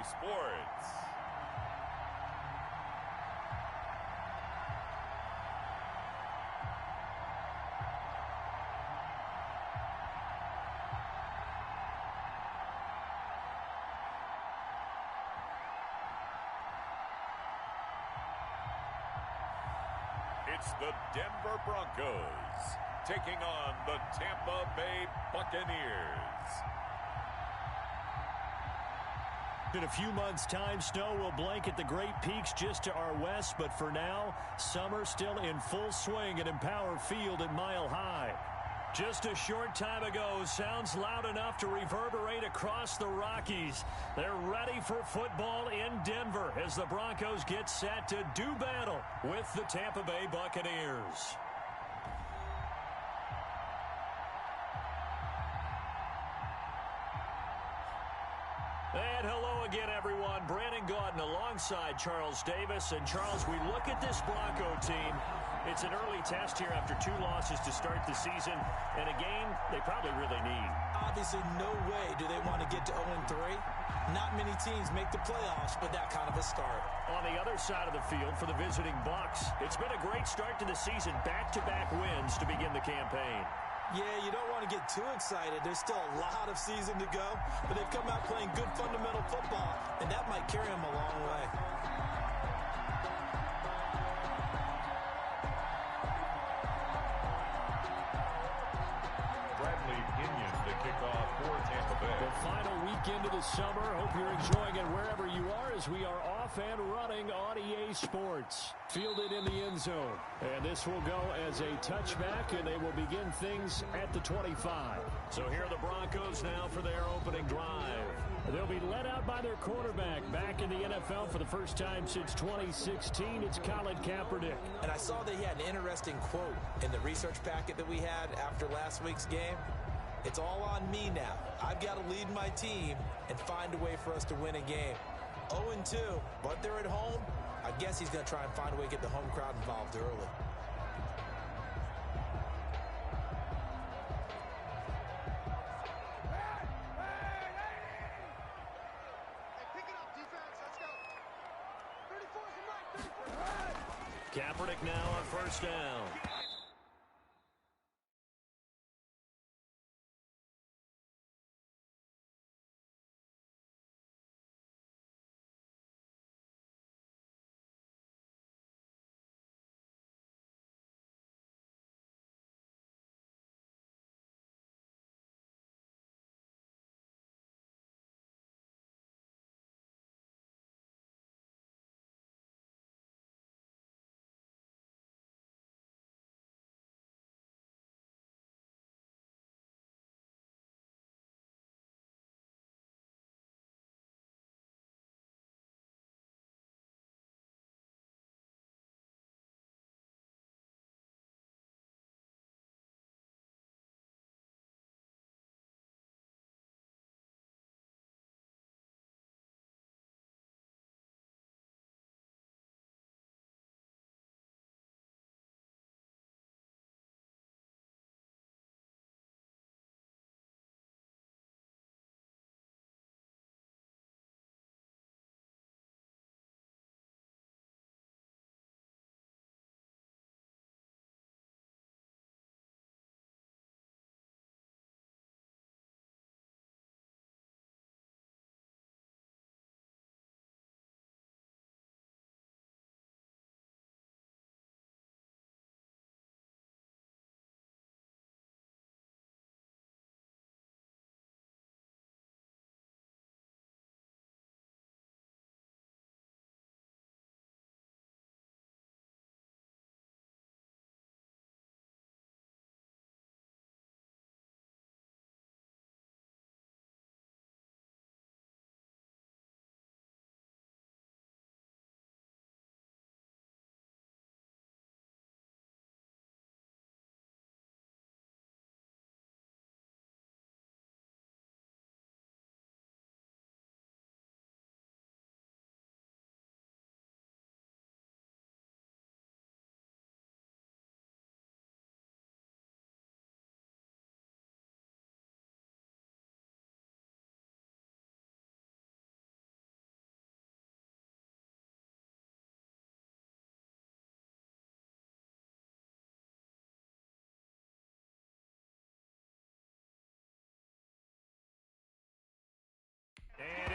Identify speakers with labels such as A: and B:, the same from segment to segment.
A: Sports. It's the Denver Broncos taking on the Tampa Bay Buccaneers.
B: In a few months' time, snow will blanket the Great Peaks just to our west, but for now, summer still in full swing at Empower Field at Mile High. Just a short time ago, sounds loud enough to reverberate across the Rockies. They're ready for football in Denver as the Broncos get set to do battle with the Tampa Bay Buccaneers. And hello again, everyone. Brandon Gaudin alongside Charles Davis. And, Charles, we look at this Bronco team. It's an early test here after 2 losses to start the season, and a game they probably really need.
C: Obviously, no way do they want to get to 0-3. Not many teams make the playoffs, but that kind of a start.
B: On the other side of the field for the visiting Bucs, it's been a great start to the season. Back-to-back wins to begin the campaign.
C: Yeah, you don't want to get too excited. There's still a lot of season to go, but they've come out playing good fundamental football, and that might carry them a long way.
A: To kick off for Tampa Bay.
B: The final weekend of the summer. Hope you're enjoying it wherever you are as we are off and running on EA Sports. Fielded in the end zone. And this will go as a touchback, and they will begin things at the 25. So here are the Broncos now for their opening drive. They'll be led out by their quarterback. Back in the NFL for the first time since 2016, it's Colin Kaepernick.
C: And I saw that he had an interesting quote in the research packet that we had after last week's game. It's all on me now. I've got to lead my team and find a way for us to win a game. 0-2, but they're at home. I guess he's going to try and find a way to get the home crowd involved early.
B: Kaepernick now on first down.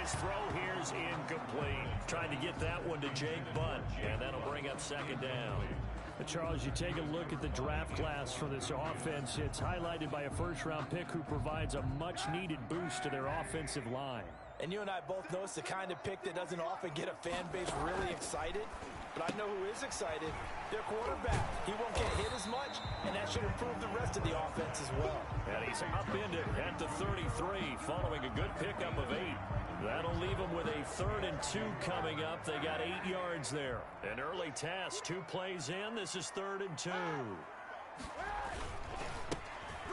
B: His throw here's incomplete. Trying to get that one to Jake Butt, and that'll bring up second down. Charles, you take a look at the draft class for this offense. It's highlighted by a first-round pick who provides a much-needed boost to their offensive line.
C: And you and I both know it's the kind of pick that doesn't often get a fan base really excited. But I know who is excited. Their quarterback. He won't get hit as much, and that should improve the rest of the offense as well.
B: And he's upended at the 33, following a good pickup of 8. That'll leave them with a 3rd and 2 coming up. They got 8 yards there. An early task, 2 plays in. This is 3rd and 2.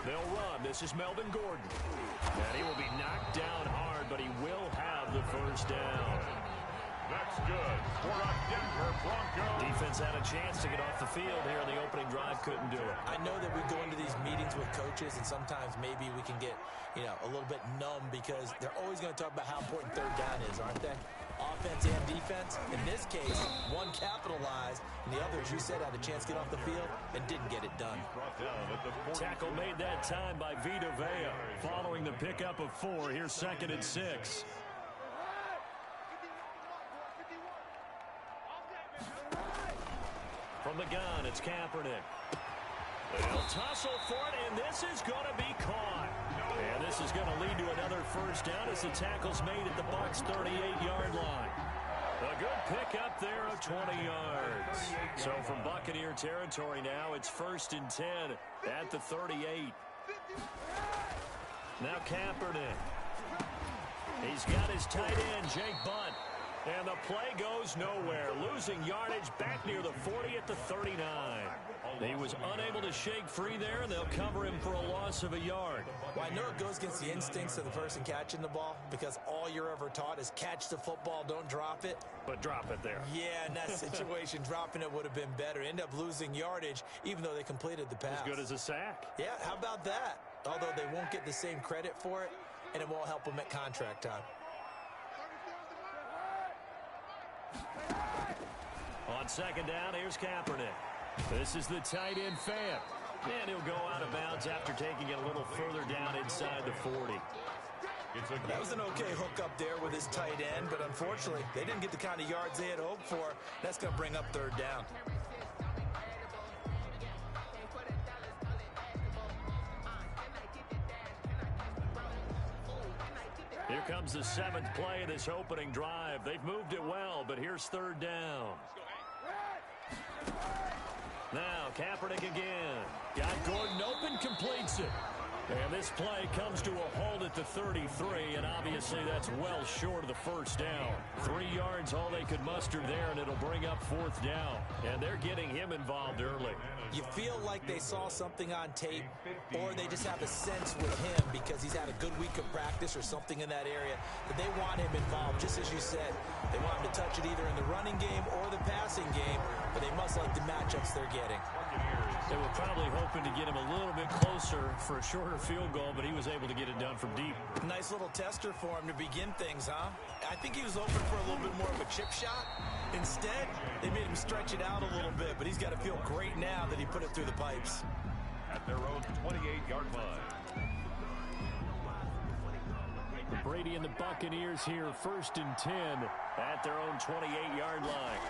B: They'll run. This is Melvin Gordon. And he will be knocked down hard, but he will have the first down.
A: That's good for a Denver Broncos.
B: Defense had a chance to get off the field here in the opening drive. Couldn't do it.
C: I know that we go into these meetings with coaches, and sometimes maybe we can get, a little bit numb because they're always going to talk about how important 3rd down is, aren't they? Offense and defense. In this case, one capitalized, and the other, as you said, had a chance to get off the field and didn't get it done.
B: Tackle made that time by Vita Vea. Following the pickup of 4, here's 2nd and 6. From the gun, it's Kaepernick. They'll tussle for it, and this is going to be caught. And this is going to lead to another first down as the tackle's made at the Bucs' 38-yard line. A good pickup there of 20 yards. So from Buccaneer territory now, it's 1st and 10 at the 38. Now Kaepernick. He's got his tight end, Jake Butt. And the play goes nowhere. Losing yardage back near the 40 at the 39. He was unable to shake free there, and they'll cover him for a loss of a yard.
C: Well, I know it goes against the instincts of the person catching the ball because all you're ever taught is catch the football, don't drop it.
B: But drop it there.
C: Yeah, in that situation, dropping it would have been better. End up losing yardage, even though they completed the pass.
B: As good as a sack.
C: Yeah, how about that? Although they won't get the same credit for it, and it won't help them at contract time.
B: On 2nd down, here's Kaepernick. This is the tight end fan. And he'll go out of bounds after taking it a little further down inside the 40.
C: That was an okay hook up there with his tight end, but unfortunately, they didn't get the kind of yards they had hoped for. That's going to bring up 3rd down.
B: Here comes the 7th play of this opening drive. They've moved it well, but here's 3rd down. Now, Kaepernick again. Got Gordon open, completes it. And this play comes to a halt at the 33, and obviously that's well short of the first down. 3 yards, all they could muster there, and it'll bring up 4th down. And they're getting him involved early.
C: You feel like they saw something on tape, or they just have a sense with him because he's had a good week of practice or something in that area that they want him involved, just as you said. They want him to touch it either in the running game or the passing game, but they must like the matchups they're getting.
B: They were probably hoping to get him a little bit closer for a shorter field goal, but he was able to get it done from deep.
C: Nice little tester for him to begin things, huh? I think he was open for a little bit more of a chip shot. Instead, they made him stretch it out a little bit, but he's got to feel great now that he put it through the pipes.
A: At their own 28-yard line.
B: Brady and the Buccaneers here, 1st and 10 at their own 28-yard line.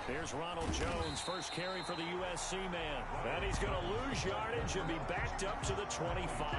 B: Here's Ronald Jones, first carry for the USC man. And he's going to lose yardage and be backed up to the 25.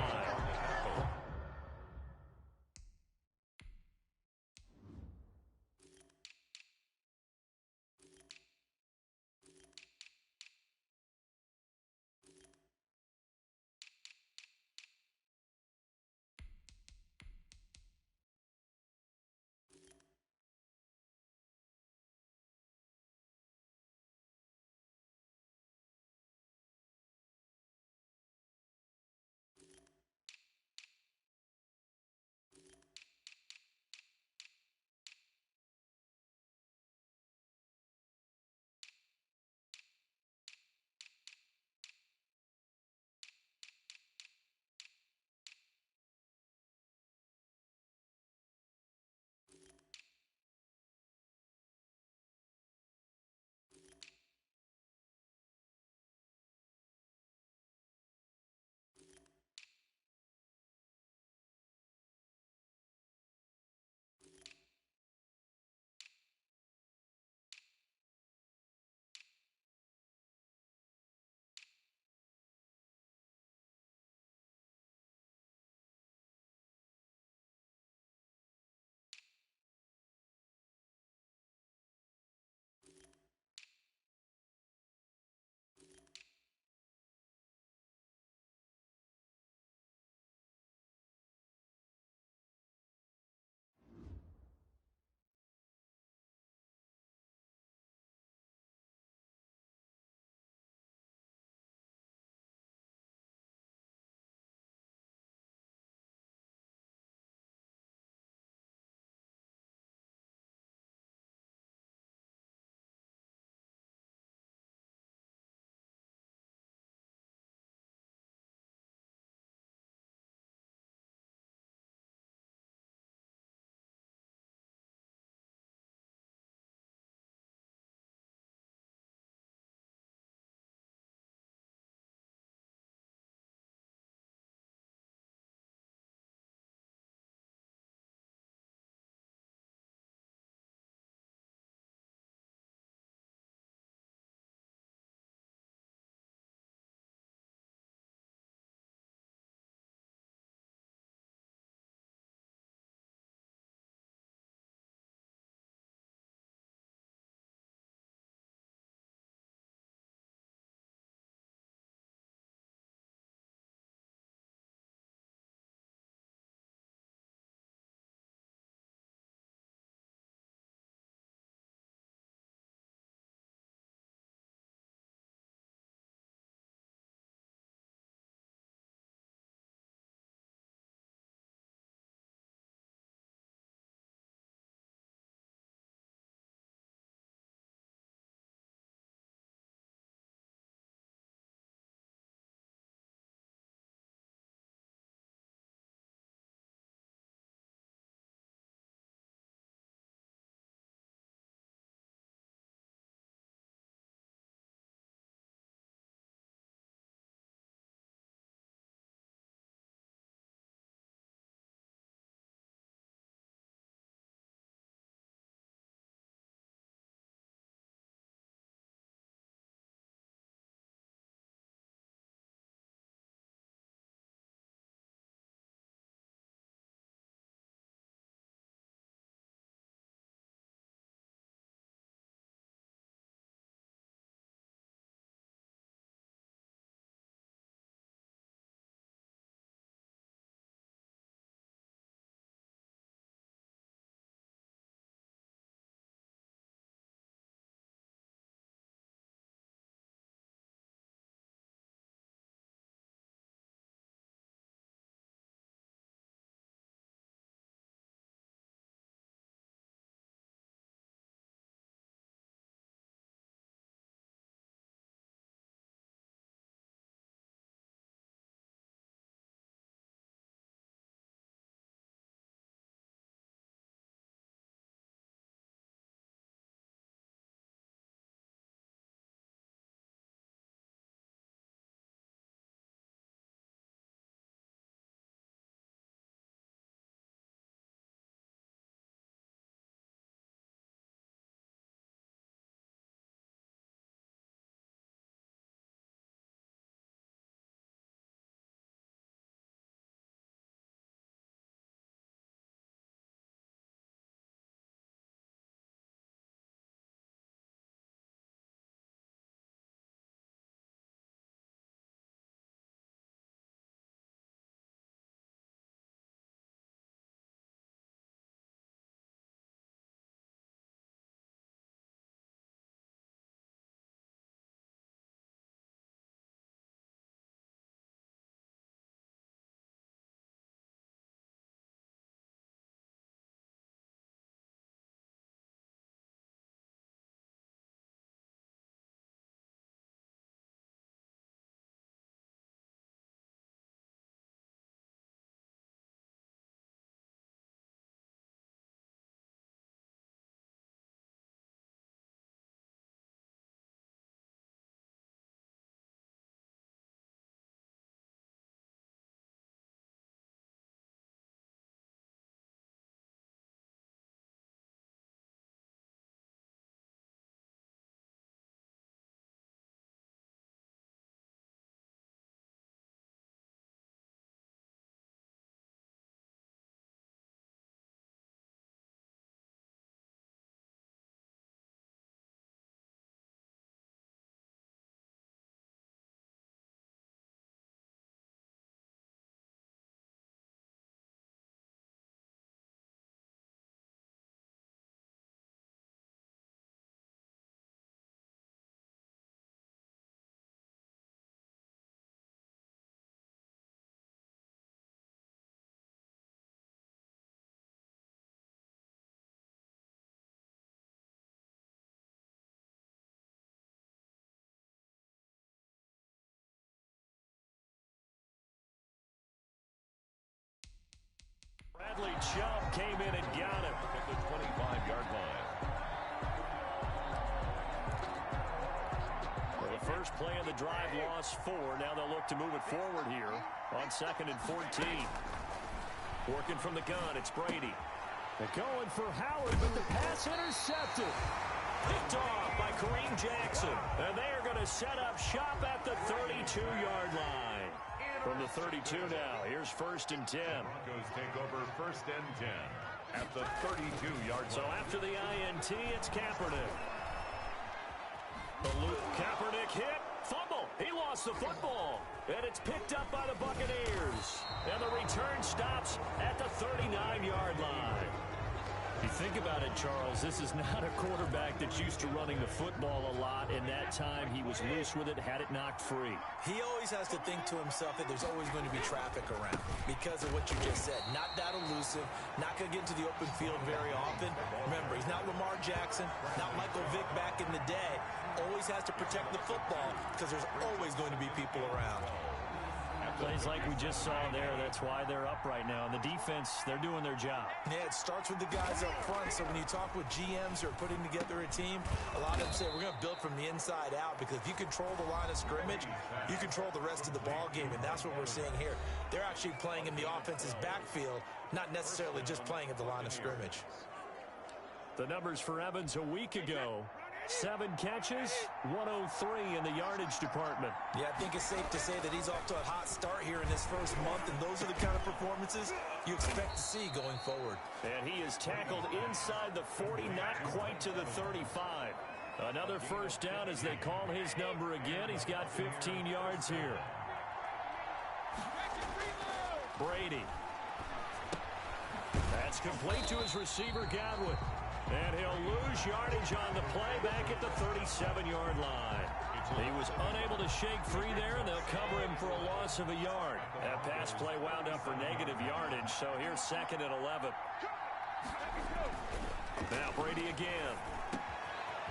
B: Bradley Chubb came in and got him
A: at the 25-yard line.
B: Well, the first play of the drive lost 4. Now they'll look to move it forward here on 2nd and 14. Working from the gun, it's Brady. They're going for Howard, but the pass intercepted. Picked off by Kareem Jackson. And they are going to set up shop at the 32-yard line. From the 32 now, here's 1st and 10.
A: Broncos take over 1st and 10 at the 32-yard line.
B: So after the INT, it's Kaepernick. The Luke Kaepernick hit. Fumble. He lost the football. And it's picked up by the Buccaneers. And the return stops at the 39-yard line. You think about it, Charles, this is not a quarterback that's used to running the football a lot. In that time, he was loose with it, had it knocked free.
C: He always has to think to himself that there's always going to be traffic around because of what you just said. Not that elusive, not going to get into the open field very often. Remember, he's not Lamar Jackson, not Michael Vick back in the day. Always has to protect the football because there's always going to be people around.
B: Plays like we just saw there, that's why they're up right now. And the defense, they're doing their job.
C: Yeah, it starts with the guys up front. So when you talk with GMs who are putting together a team, a lot of them say we're going to build from the inside out because if you control the line of scrimmage, you control the rest of the ball game, and that's what we're seeing here. They're actually playing in the offense's backfield, not necessarily just playing at the line of scrimmage.
B: The numbers for Evans a week ago. 7 catches, 103 in the yardage department.
C: Yeah, I think it's safe to say that he's off to a hot start here in this first month, and those are the kind of performances you expect to see going forward.
B: And he is tackled inside the 40, not quite to the 35. Another first down as they call his number again. He's got 15 yards here. Brady. That's complete to his receiver, Godwin. And he'll lose yardage on the play back at the 37-yard line. He was unable to shake free there, and they'll cover him for a loss of a yard. That pass play wound up for negative yardage, so here's 2nd and 11. Now Brady again.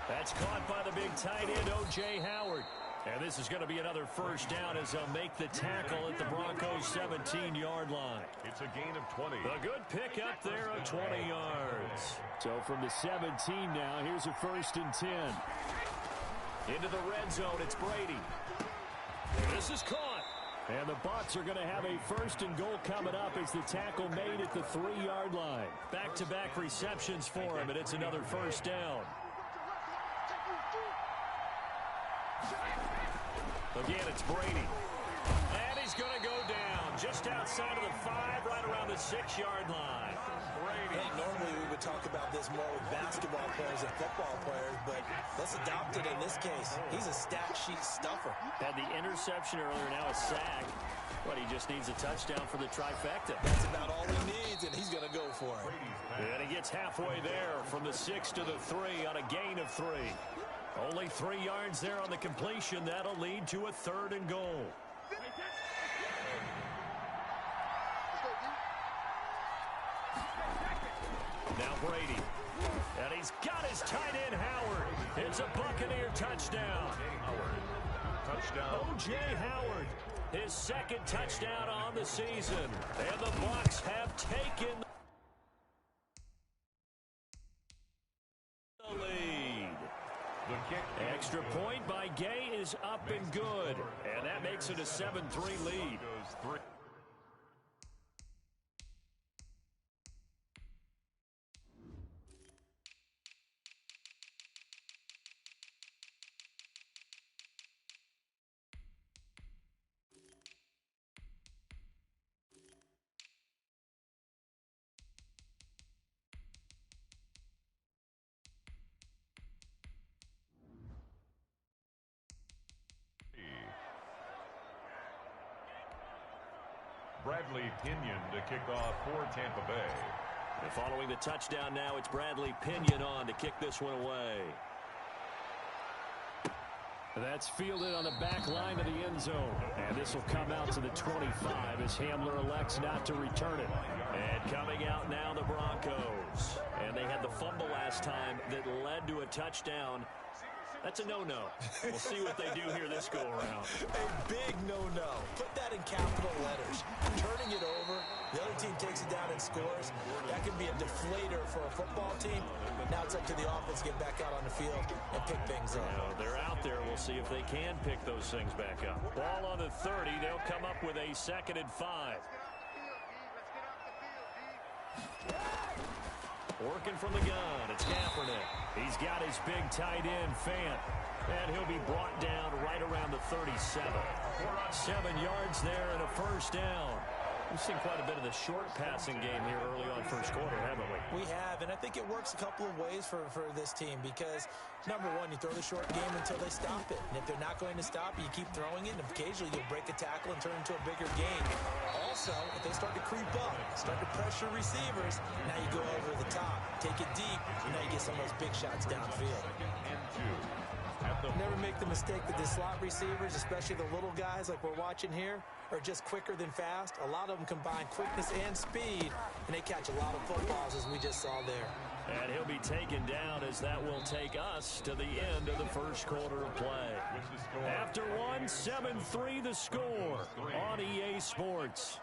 B: That's caught by the big tight end, O.J. Howard. And this is going to be another first down as they'll make the tackle at the Broncos' 17-yard line.
A: It's a gain of 20.
B: A good pick up there of 20 yards. So from the 17 now, here's a 1st and 10. Into the red zone, it's Brady. This is caught. And the Bucs are going to have a 1st and goal coming up as the tackle made at the 3-yard line. Back-to-back receptions for him, and it's another first down. Again, it's Brady. And he's going to go down just outside of the 5, right around the 6-yard line. Brady.
C: Hey, normally we would talk about this more with basketball players and football players, but let's adopt it in this case. He's a stat sheet stuffer.
B: Had the interception earlier, now a sack. But he just needs a touchdown for the trifecta.
C: That's about all he needs, and he's going to go for it.
B: And he gets halfway there from the 6 to the 3 on a gain of 3. Only 3 yards there on the completion. That'll lead to a 3rd and goal. Now Brady. And he's got his tight end, Howard. It's a Buccaneer touchdown.
A: Touchdown.
B: O.J. Howard, his 2nd touchdown on the season. And the Bucs have taken the lead.
A: The kick.
B: Extra point by Gay is up and good. And that makes it a 7-3 lead.
A: Goes 3. Bradley Pinion to kick off for Tampa Bay.
B: And following the touchdown now, it's Bradley Pinion on to kick this one away. That's fielded on the back line of the end zone. And this will come out to the 25 as Hamler elects not to return it. And coming out now, the Broncos. And they had the fumble last time that led to a touchdown That's a no-no. We'll see what they do here this go-around.
C: A big no-no. Put that in capital letters. Turning it over, the other team takes it down and scores. That could be a deflator for a football team. Now it's up to the offense to get back out on the field and pick things up.
B: They're out there. We'll see if they can pick those things back up. Ball on the 30. They'll come up with a 2nd and 5. Working from the gun, it's Kaepernick. He's got his big tight end, Fant. And he'll be brought down right around the 37. 7 yards there and a first down. We've seen quite a bit of the short passing game here early on first quarter, haven't we?
C: We have, and I think it works a couple of ways for this team because, number one, you throw the short game until they stop it. And if they're not going to stop it, you keep throwing it, and occasionally you'll break a tackle and turn it into a bigger gain. Also, if they start to creep up, start to pressure receivers, now you go over the top, take it deep, and now you get some of those big shots downfield. Never make the mistake that the slot receivers, especially the little guys like we're watching here, are just quicker than fast. A lot of them combine quickness and speed, and they catch a lot of footballs, as we just saw there.
B: And he'll be taken down as that will take us to the end of the first quarter of play. After one, 7-3 the score on EA Sports.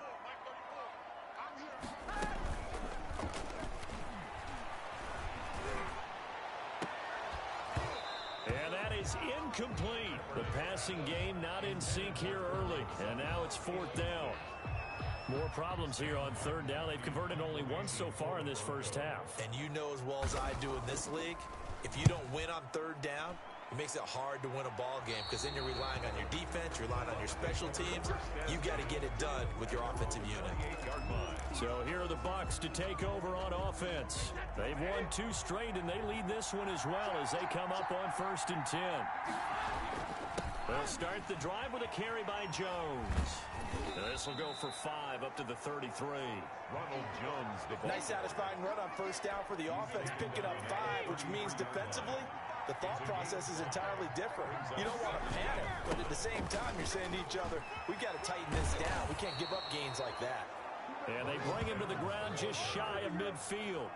B: And that is incomplete. The passing game not in sync here early. And now it's 4th down. More problems here on 3rd down. They've converted only once so far in this first half.
C: And you know as well as I do in this league, if you don't win on 3rd down, it makes it hard to win a ball game because then you're relying on your defense, you're relying on your special teams. You've got to get it done with your offensive unit.
B: So here are the Bucs to take over on offense. They've won 2 straight, and they lead this one as well as they come up on 1st and 10. They'll start the drive with a carry by Jones. This will go for 5 up to the 33.
A: Ronald Jones, the ball.
C: Nice satisfying run on 1st down for the offense, picking up 5, which means defensively, the thought process is entirely different. You don't want to panic, but at the same time, you're saying to each other, we've got to tighten this down. We can't give up gains like that.
B: And they bring him to the ground just shy of midfield.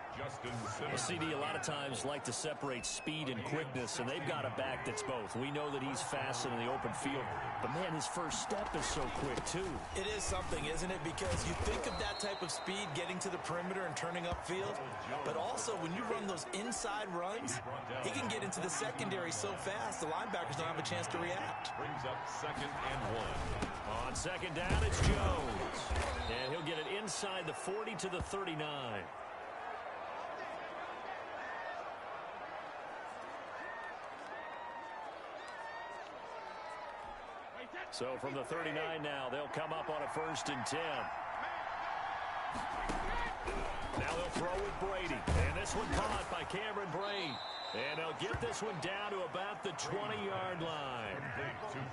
B: The CD a lot of times like to separate speed and quickness, and they've got a back that's both. We know that he's fast in the open field, but man, his first step is so quick too.
C: It is something, isn't it? Because you think of that type of speed getting to the perimeter and turning upfield, but also when you run those inside runs, he can get into the secondary so fast the linebackers don't have a chance to react.
A: Brings up 2nd and 1.
B: On 2nd down, it's Jones. And he'll get it inside the 40 to the 39. So from the 39 now, they'll come up on a 1st and 10. Now they'll throw with Brady. And this one caught by Cameron Brate. And they'll get this one down to about the 20-yard line.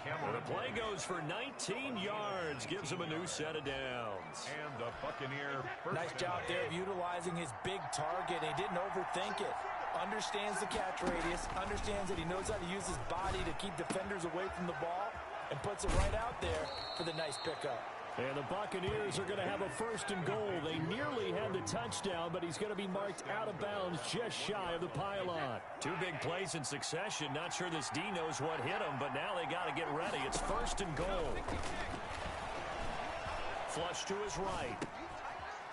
B: And the play goes for 19 yards. Gives him a new set of downs.
A: And the Buccaneer.
C: Nice job there of utilizing his big target. He didn't overthink it. Understands the catch radius. Understands that he knows how to use his body to keep defenders away from the ball. And puts it right out there for the nice pickup.
B: And the Buccaneers are going to have a 1st and goal. They nearly had the touchdown, but he's going to be marked out of bounds just shy of the pylon. 2 big plays in succession. Not sure this D knows what hit him, but now they got to get ready. It's 1st and goal. Flush to his right.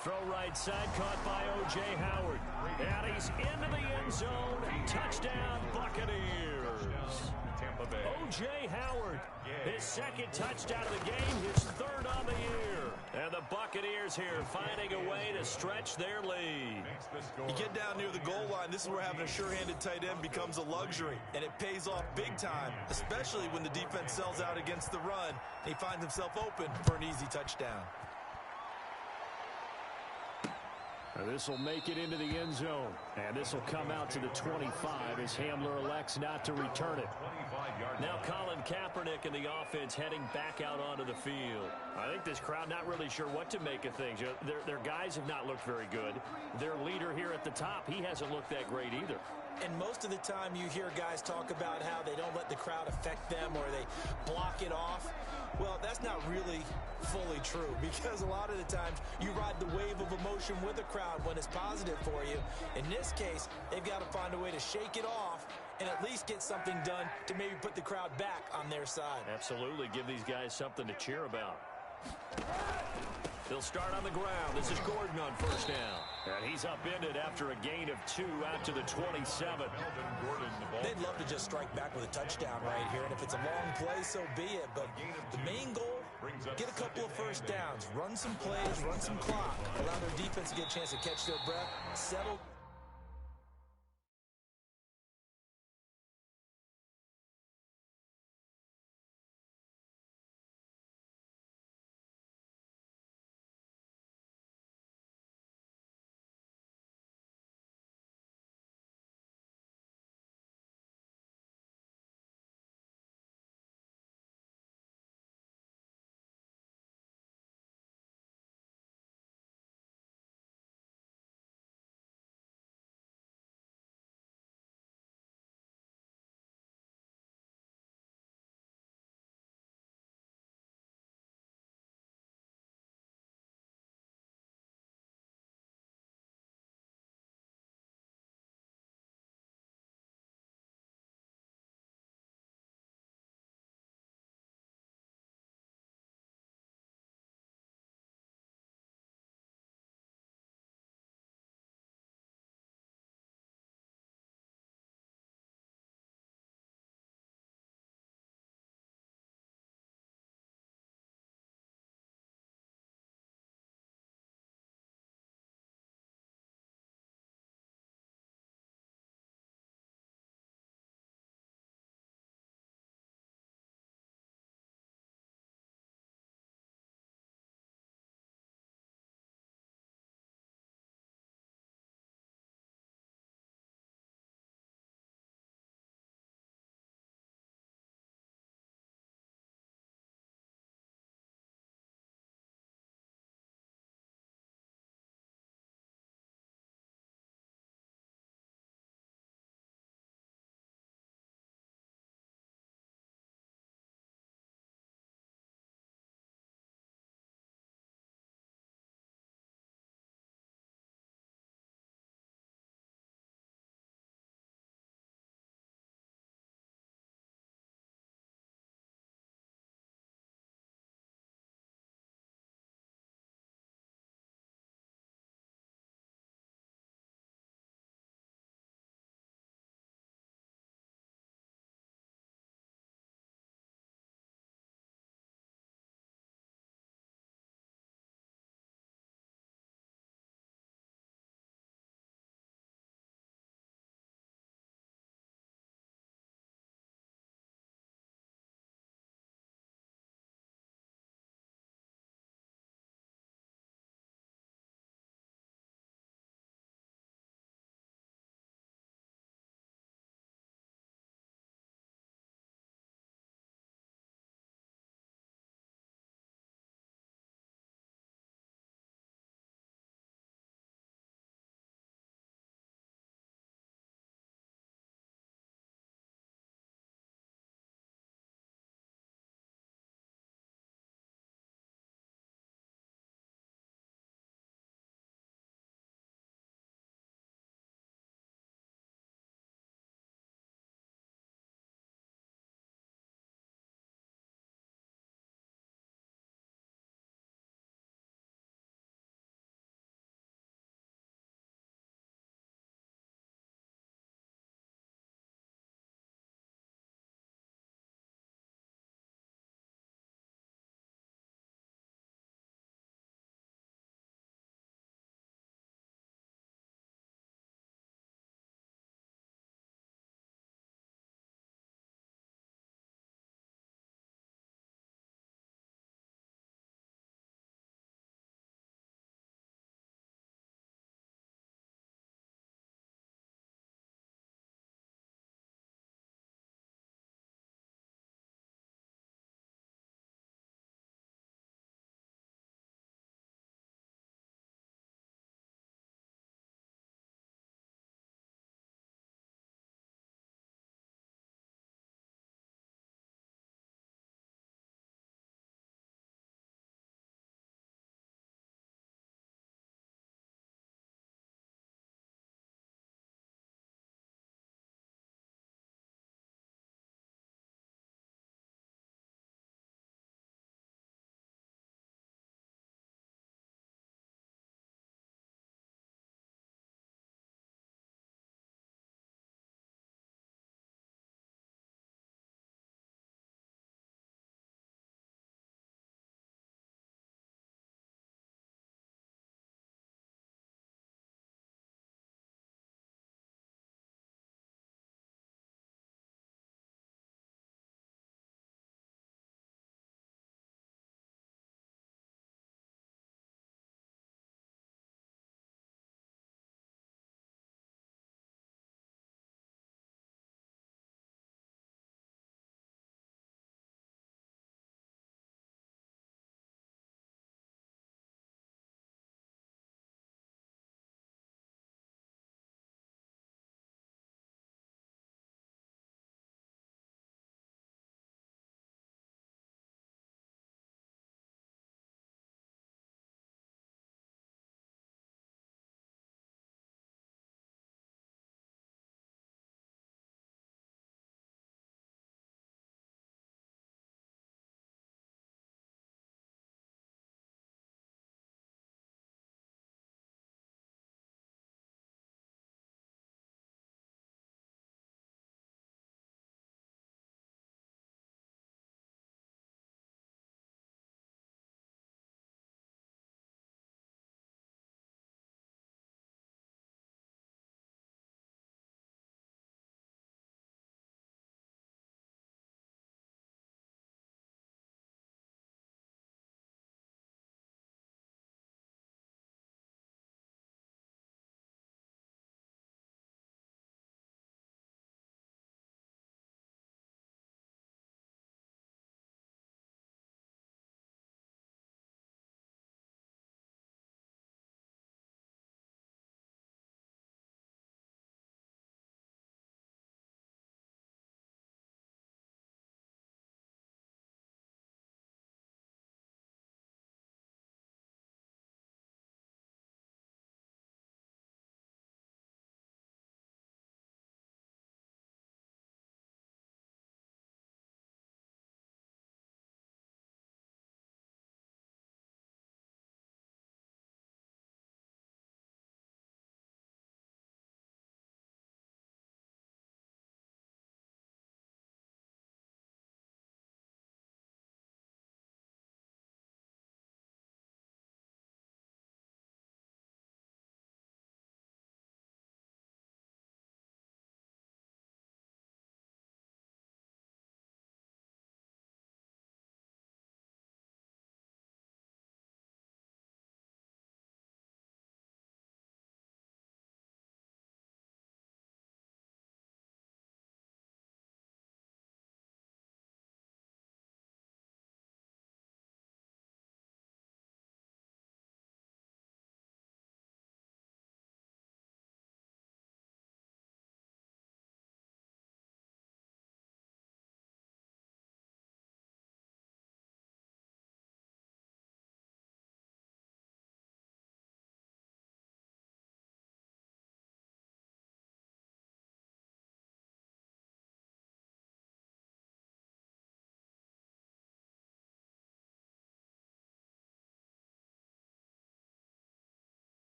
B: Throw right side, caught by O.J. Howard. And he's into the end zone. Touchdown, Buccaneers. O.J. Howard, his 2nd touchdown of the game, his 3rd on the year. And the Buccaneers here finding a way to stretch their lead.
C: You get down near the goal line, this is where having a sure-handed tight end becomes a luxury. And it pays off big time, especially when the defense sells out against the run. And he finds himself open for an easy touchdown.
B: This will make it into the end zone. And this will come out to the 25 as Hamler elects not to return it. Now Colin Kaepernick and the offense heading back out onto the field. I think this crowd not really sure what to make of things. Their guys have not looked very good. Their leader here at the top, he hasn't looked that great either.
C: And most of the time you hear guys talk about how they don't let the crowd affect them or they block it off. Well, that's not really fully true because a lot of the times you ride the wave of emotion with a crowd when it's positive for you. In this case, they've got to find a way to shake it off and at least get something done to maybe put the crowd back on their side.
B: Absolutely. Give these guys something to cheer about. They'll start on the ground. This is Gordon on first down. And he's upended after a gain of 2 out to the 27.
C: They'd love to just strike back with a touchdown right here, and if it's a long play, so be it. But the main goal, get a couple of first downs, run some plays, run some clock, allow their defense to get a chance to catch their breath, settle.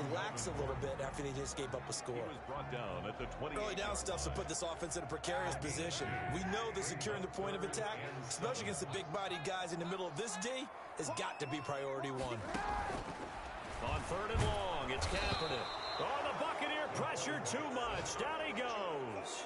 C: relax a little bit after they just gave up a score.
A: He was brought down at the 20.
C: Early down stuff to put this offense in a precarious position. We know that securing the point of attack, especially against the big-bodied guys in the middle of this D, has got to be priority one.
B: On 3rd and long, it's Kaepernick. Oh, the Buccaneer pressure too much. Down he goes.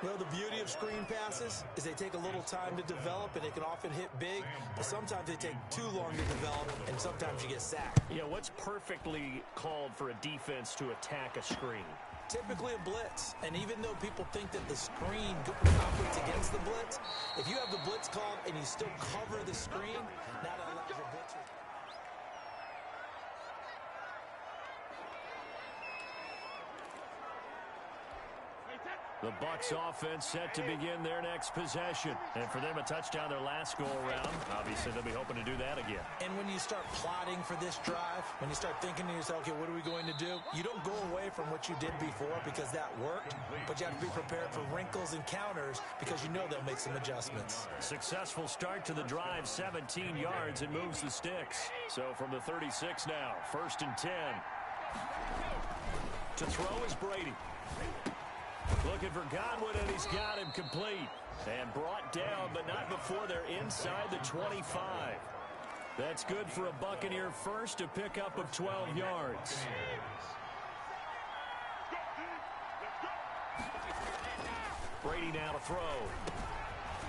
C: Well, the beauty of screen passes is they take a little time to develop, and they can often hit big, but sometimes they take too long to develop, and sometimes you get sacked.
B: Yeah, what's perfectly called for a defense to attack a screen?
C: Typically a blitz, and even though people think that the screen operates against the blitz, if you have the blitz called and you still cover the screen, that allows your blitzer.
B: The Bucs offense set to begin their next possession. And for them, a touchdown their last go-around. Obviously, they'll be hoping to do that again.
C: And when you start plotting for this drive, when you start thinking to yourself, okay, what are we going to do? You don't go away from what you did before because that worked, but you have to be prepared for wrinkles and counters because you know they'll make some adjustments.
B: Successful start to the drive, 17 yards, and moves the sticks. So from the 36 now, 1st and 10. To throw is Brady. Looking for Godwin, and he's got him complete. And brought down, but not before they're inside the 25. That's good for a Buccaneer first, a pickup of 12 yards. Brady now to throw.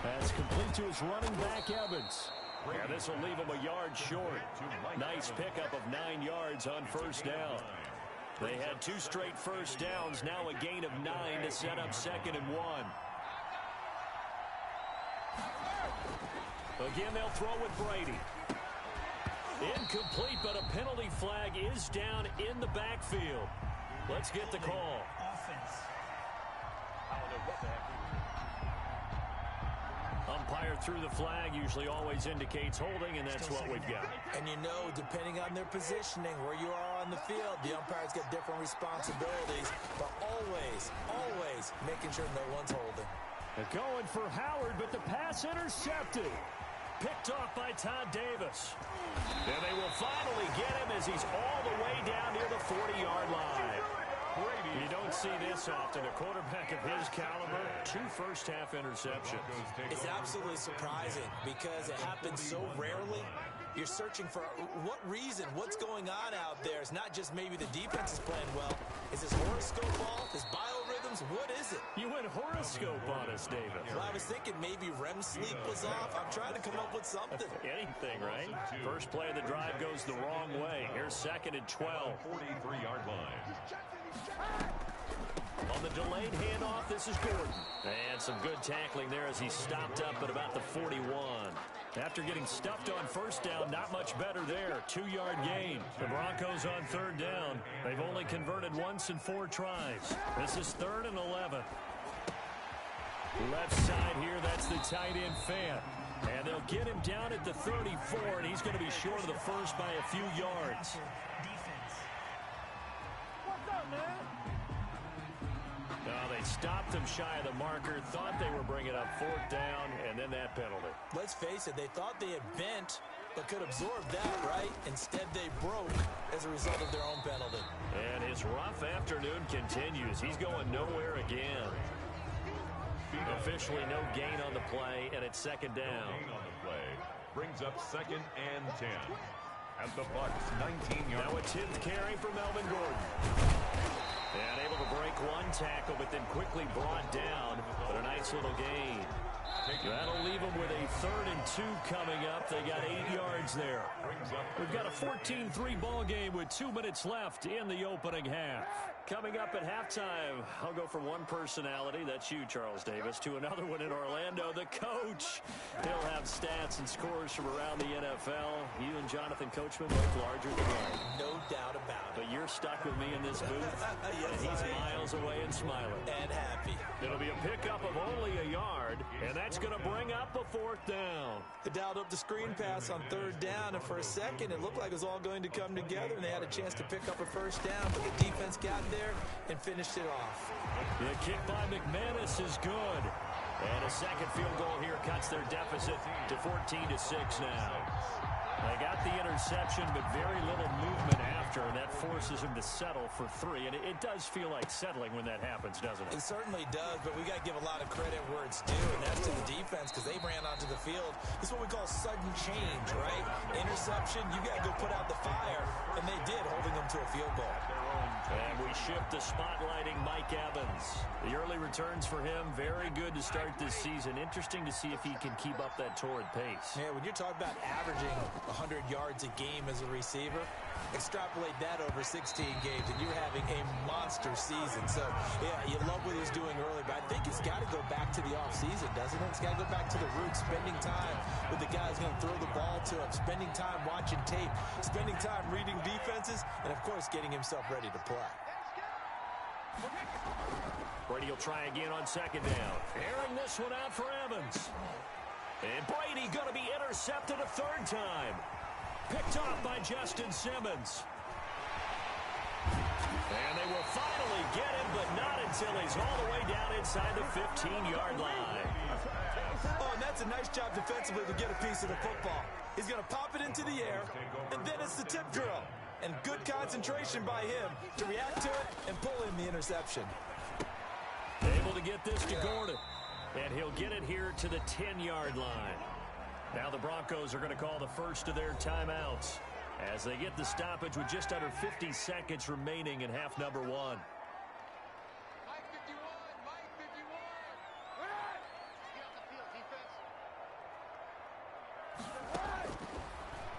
B: That's complete to his running back, Evans. Yeah, this will leave him a yard short. Nice pickup of 9 yards on 1st down. They had 2 straight first downs, now a gain of 9 to set up 2nd and 1. Again, they'll throw with Brady. Incomplete, but a penalty flag is down in the backfield. Let's get the call.
D: Offense.
B: Umpire threw the flag, usually always indicates holding, and that's what we've got.
C: And you know, depending on their positioning, where you are on the field, the umpires get different responsibilities, but always making sure no one's holding.
B: They're going for Howard, but the pass intercepted. Picked off by Todd Davis. And they will finally get him as he's all the way down near the 40-yard line. You don't see this often. A quarterback of his caliber, 2 first-half interceptions.
C: It's absolutely surprising because it happens so rarely. You're searching for what reason, what's going on out there. It's not just maybe the defense is playing well. Is his horoscope off? His biorhythms? What is it?
B: You went horoscope on us, David.
C: Well, I was thinking maybe REM sleep was off. I'm trying to come up with something.
B: Anything, right? First play of the drive goes the wrong way. Here's 2nd and 12.
A: 43-yard line.
B: On the delayed handoff, this is Gordon. And some good tackling there as he stopped up at about the 41. After getting stuffed on 1st down, not much better there. 2-yard gain. The Broncos on 3rd down. They've only converted once in 4 tries. This is 3rd and 11. Left side here, that's the tight end Fant. And they'll get him down at the 34, and he's going to be short of the first by a few yards. They stopped him shy of the marker, thought they were bringing up 4th down, and then that penalty.
C: Let's face it, they thought they had bent, but could absorb that, right? Instead, they broke as a result of their own penalty.
B: And his rough afternoon continues. He's going nowhere again. Officially no gain on the play, and it's 2nd down.
A: No gain on the play. Brings up 2nd and 10. At the Bucs, 19 yards.
B: Now a 10th carry for Melvin Gordon. And able to break 1 tackle, but then quickly brought down. But a nice little gain. That'll leave them with a 3rd and 2 coming up. They got 8 yards there. We've got a 14-3 ball game with 2 minutes left in the opening half. Coming up at halftime, I'll go from one personality, that's you, Charles Davis, to another one in Orlando, the coach. He'll have stats and scores from around the NFL. You and Jonathan Coachman both larger than life.
C: No doubt about it.
B: But you're stuck with me in this booth,
C: Yes,
B: and he's miles away and smiling.
C: And happy.
B: It'll be a pickup of only a yard, and that's going to bring up a 4th down.
C: They dialed up the screen pass on 3rd down, and for a second, it looked like it was all going to come together, and they had a chance to pick up a 1st down, but the defense got there and finished it off.
B: The kick by McManus is good. And a 2nd field goal here cuts their deficit to 14-6 now. They got the interception, but very little movement after. after, and that forces him to settle for 3. And it does feel like settling when that happens, doesn't it?
C: It certainly does, but we got to give a lot of credit where it's due, and that's to the defense because they ran onto the field. This is what we call sudden change, right? Interception, you got to go put out the fire, and they did, holding them to a field goal.
B: And we shift to spotlighting Mike Evans. The early returns for him, very good to start this season. Interesting to see if he can keep up that torrid pace.
C: Yeah, when you're talking about averaging 100 yards a game as a receiver, extrapolate that over 16 games, and you're having a monster season. So, yeah, you love what he's doing early, but I think it's got to go back to the offseason, doesn't it? It's got to go back to the roots, spending time with the guys going to throw the ball to him, spending time watching tape, spending time reading defenses, and, of course, getting himself ready to play.
B: Brady will try again on second down. Airing this one out for Evans. And Brady going to be intercepted a third time. Picked off by Justin Simmons. And they will finally get him, but not until he's all the way down inside the 15-yard line.
C: Oh, and that's a nice job defensively to get a piece of the football. He's going to pop it into the air, and then it's the tip drill. And good concentration by him to react to it and pull in the interception.
B: Able to get this to Gordon. And he'll get it here to the 10-yard line. Now the Broncos are going to call the first of their timeouts as they get the stoppage with just under 50 seconds remaining in half number 1.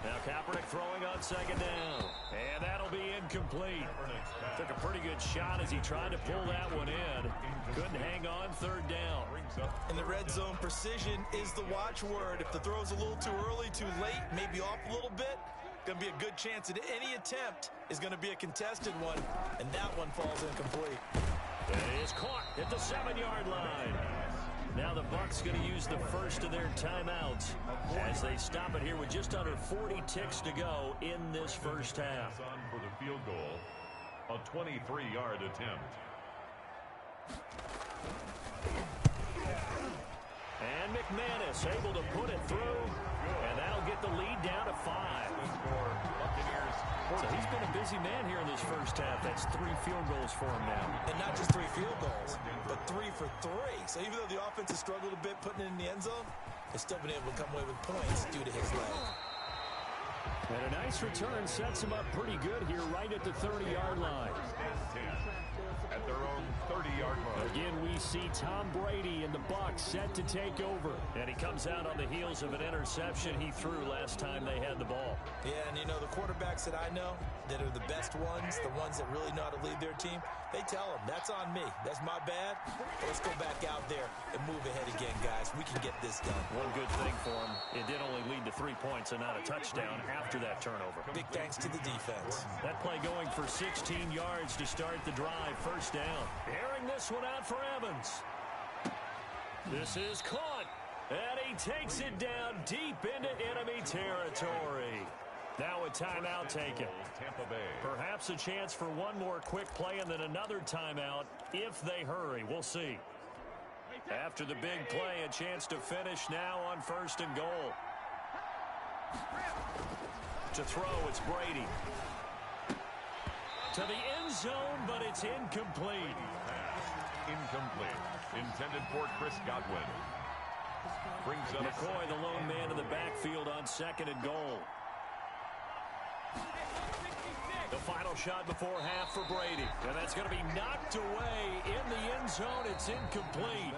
B: Now Kaepernick throwing on second down. And that'll be incomplete. Took a pretty good shot as he tried to pull that one in. Couldn't hang on third down.
C: In the red zone, precision is the watchword. If the throw's a little too early, too late, maybe off a little bit, going to be a good chance that any attempt is going to be a contested one, and that one falls incomplete.
B: It is caught at the 7-yard line. Now the Bucs going to use the first of their timeouts as they stop it here with just under 40 ticks to go in this first half.
A: On for the field goal, a 23-yard attempt.
B: And McManus able to put it through, and that'll get the lead down to 5. So he's been a busy man here in this first half. That's 3 field goals for him now.
C: And not just 3 field goals, but 3 for 3. So even though the offense has struggled a bit putting it in the end zone, they've still been able to come away with points due to his leg.
B: And a nice return sets him up pretty good here right at the 30-yard line.
A: At their own 30-yard line.
B: Again, we see Tom Brady and the Bucs set to take over. And he comes out on the heels of an interception he threw last time they had the ball.
C: Yeah, and you know, the quarterbacks that I know that are the best ones, the ones that really know how to lead their team, they tell them, that's on me. That's my bad. Let's go back out there and move ahead again, guys. We can get this done.
B: One good thing for him, it did only lead to 3 points and not a touchdown after that turnover.
C: Big thanks to the defense.
B: That play going for 16 yards to start the drive. First down. Airing this one out for Evans. This is caught. And he takes it down deep into enemy territory. Now a timeout taken.
A: Tampa Bay.
B: Perhaps a chance for one more quick play and then another timeout if they hurry. We'll see. After the big play, a chance to finish now on first and goal. To throw, it's Brady. To the end zone, but it's incomplete.
A: Incomplete. Intended for Chris Godwin. Brings up
B: McCoy, the lone man in the backfield on second and goal. The final shot before half for Brady. And that's going to be knocked away in the end zone. It's incomplete.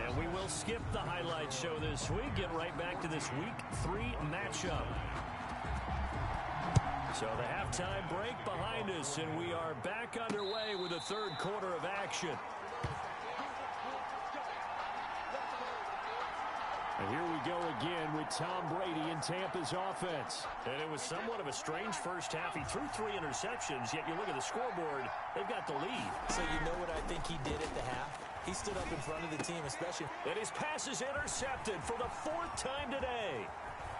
B: And we will skip the highlight show this week. Get right back to this Week 3 matchup. So the halftime break behind us, and we are back underway with the third quarter of action. And here we go again with Tom Brady in Tampa's offense. And it was somewhat of a strange first half. He threw 3 interceptions, yet you look at the scoreboard, they've got the lead.
C: So you know what I think he did at the half? He stood up in front of the team, especially.
B: And his pass is intercepted for the 4th time today.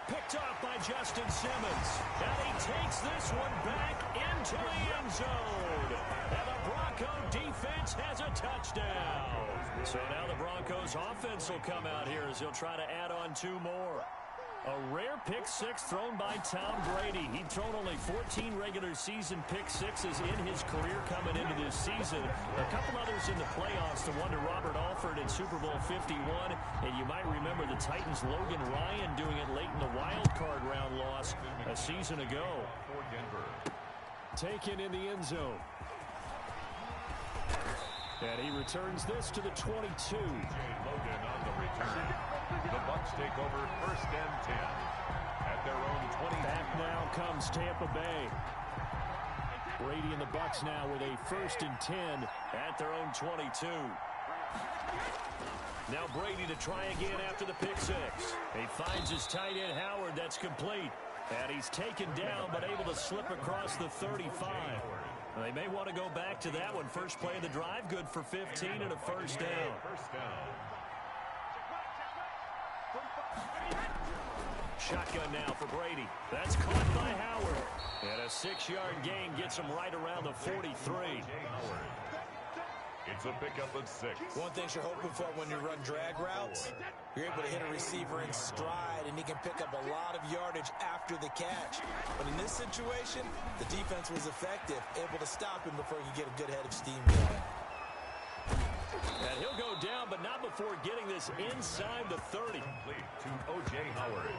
B: Picked off by Justin Simmons. And he takes this one back into the end zone. And the Bronco defense has a touchdown. So now the Broncos offense will come out here as he'll try to add on 2 more. A rare pick six thrown by Tom Brady. He'd thrown only 14 regular season pick sixes in his career coming into this season. A couple others in the playoffs, the one to Robert Alford in Super Bowl 51. And you might remember the Titans' Logan Ryan doing it late in the wild card round loss a season ago. Taken in the end zone. And he returns this to the 22.
A: Logan on the return. The Bucs take over 1st and 10 at their own 20.
B: Back now comes Tampa Bay. Brady and the Bucs now with a 1st and 10 at their own 22. Now Brady to try again after the pick six. He finds his tight end Howard. That's complete. And he's taken down but able to slip across the 35. They may want to go back to that one. First play of the drive, good for 15 and a first down. Shotgun now for Brady. That's caught by Howard. And a 6-yard gain gets him right around the 43.
A: It's a pickup of 6.
C: One thing you're hoping for when you run drag routes, you're able to hit a receiver in stride, and he can pick up a lot of yardage after the catch. But in this situation, the defense was effective, able to stop him before he could get a good head of steam going.
B: And he'll go down, but not before getting this inside the 30.
A: To O.J. Howard.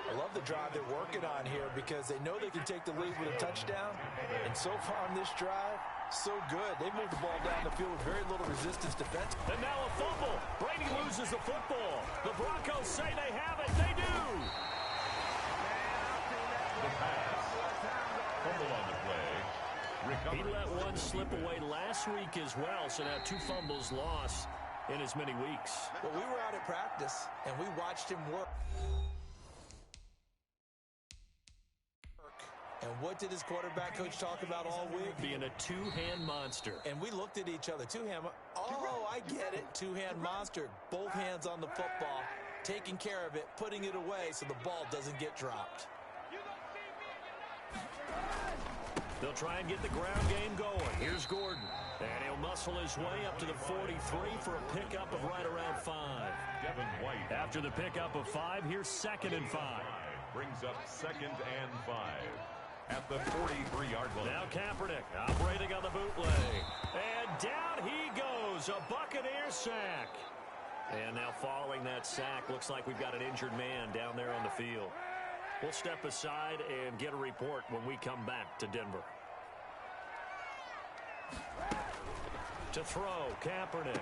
C: I love the drive they're working on here because they know they can take the lead with a touchdown. And so far on this drive, so good. They moved the ball down the field with very little resistance defense.
B: And now a fumble. Brady loses the football. The Broncos say they have it. They do.
A: The pass. Fumble on the play. Recovery.
B: He let one slip away last week as well, so now 2 fumbles lost in as many weeks.
C: Well, we were out at practice, and we watched him work. And what did his quarterback coach talk about all week?
B: Being a two-hand monster.
C: And we looked at each other. Two-hand. Oh, I get it. Two-hand monster. Both hands on the football, taking care of it, putting it away so the ball doesn't get dropped.
B: They'll try and get the ground game going. Here's Gordon. And he'll muscle his way up to the 43 for a pickup of right around 5.
A: Devin White.
B: After the pickup of 5, here's 2nd and 5.
A: Brings up 2nd and 5. At the 43-yard line.
B: Now Kaepernick operating on the bootleg. And down he goes. A Buccaneer sack. And now following that sack, looks like we've got an injured man down there on the field. We'll step aside and get a report when we come back to Denver. To throw, Kaepernick.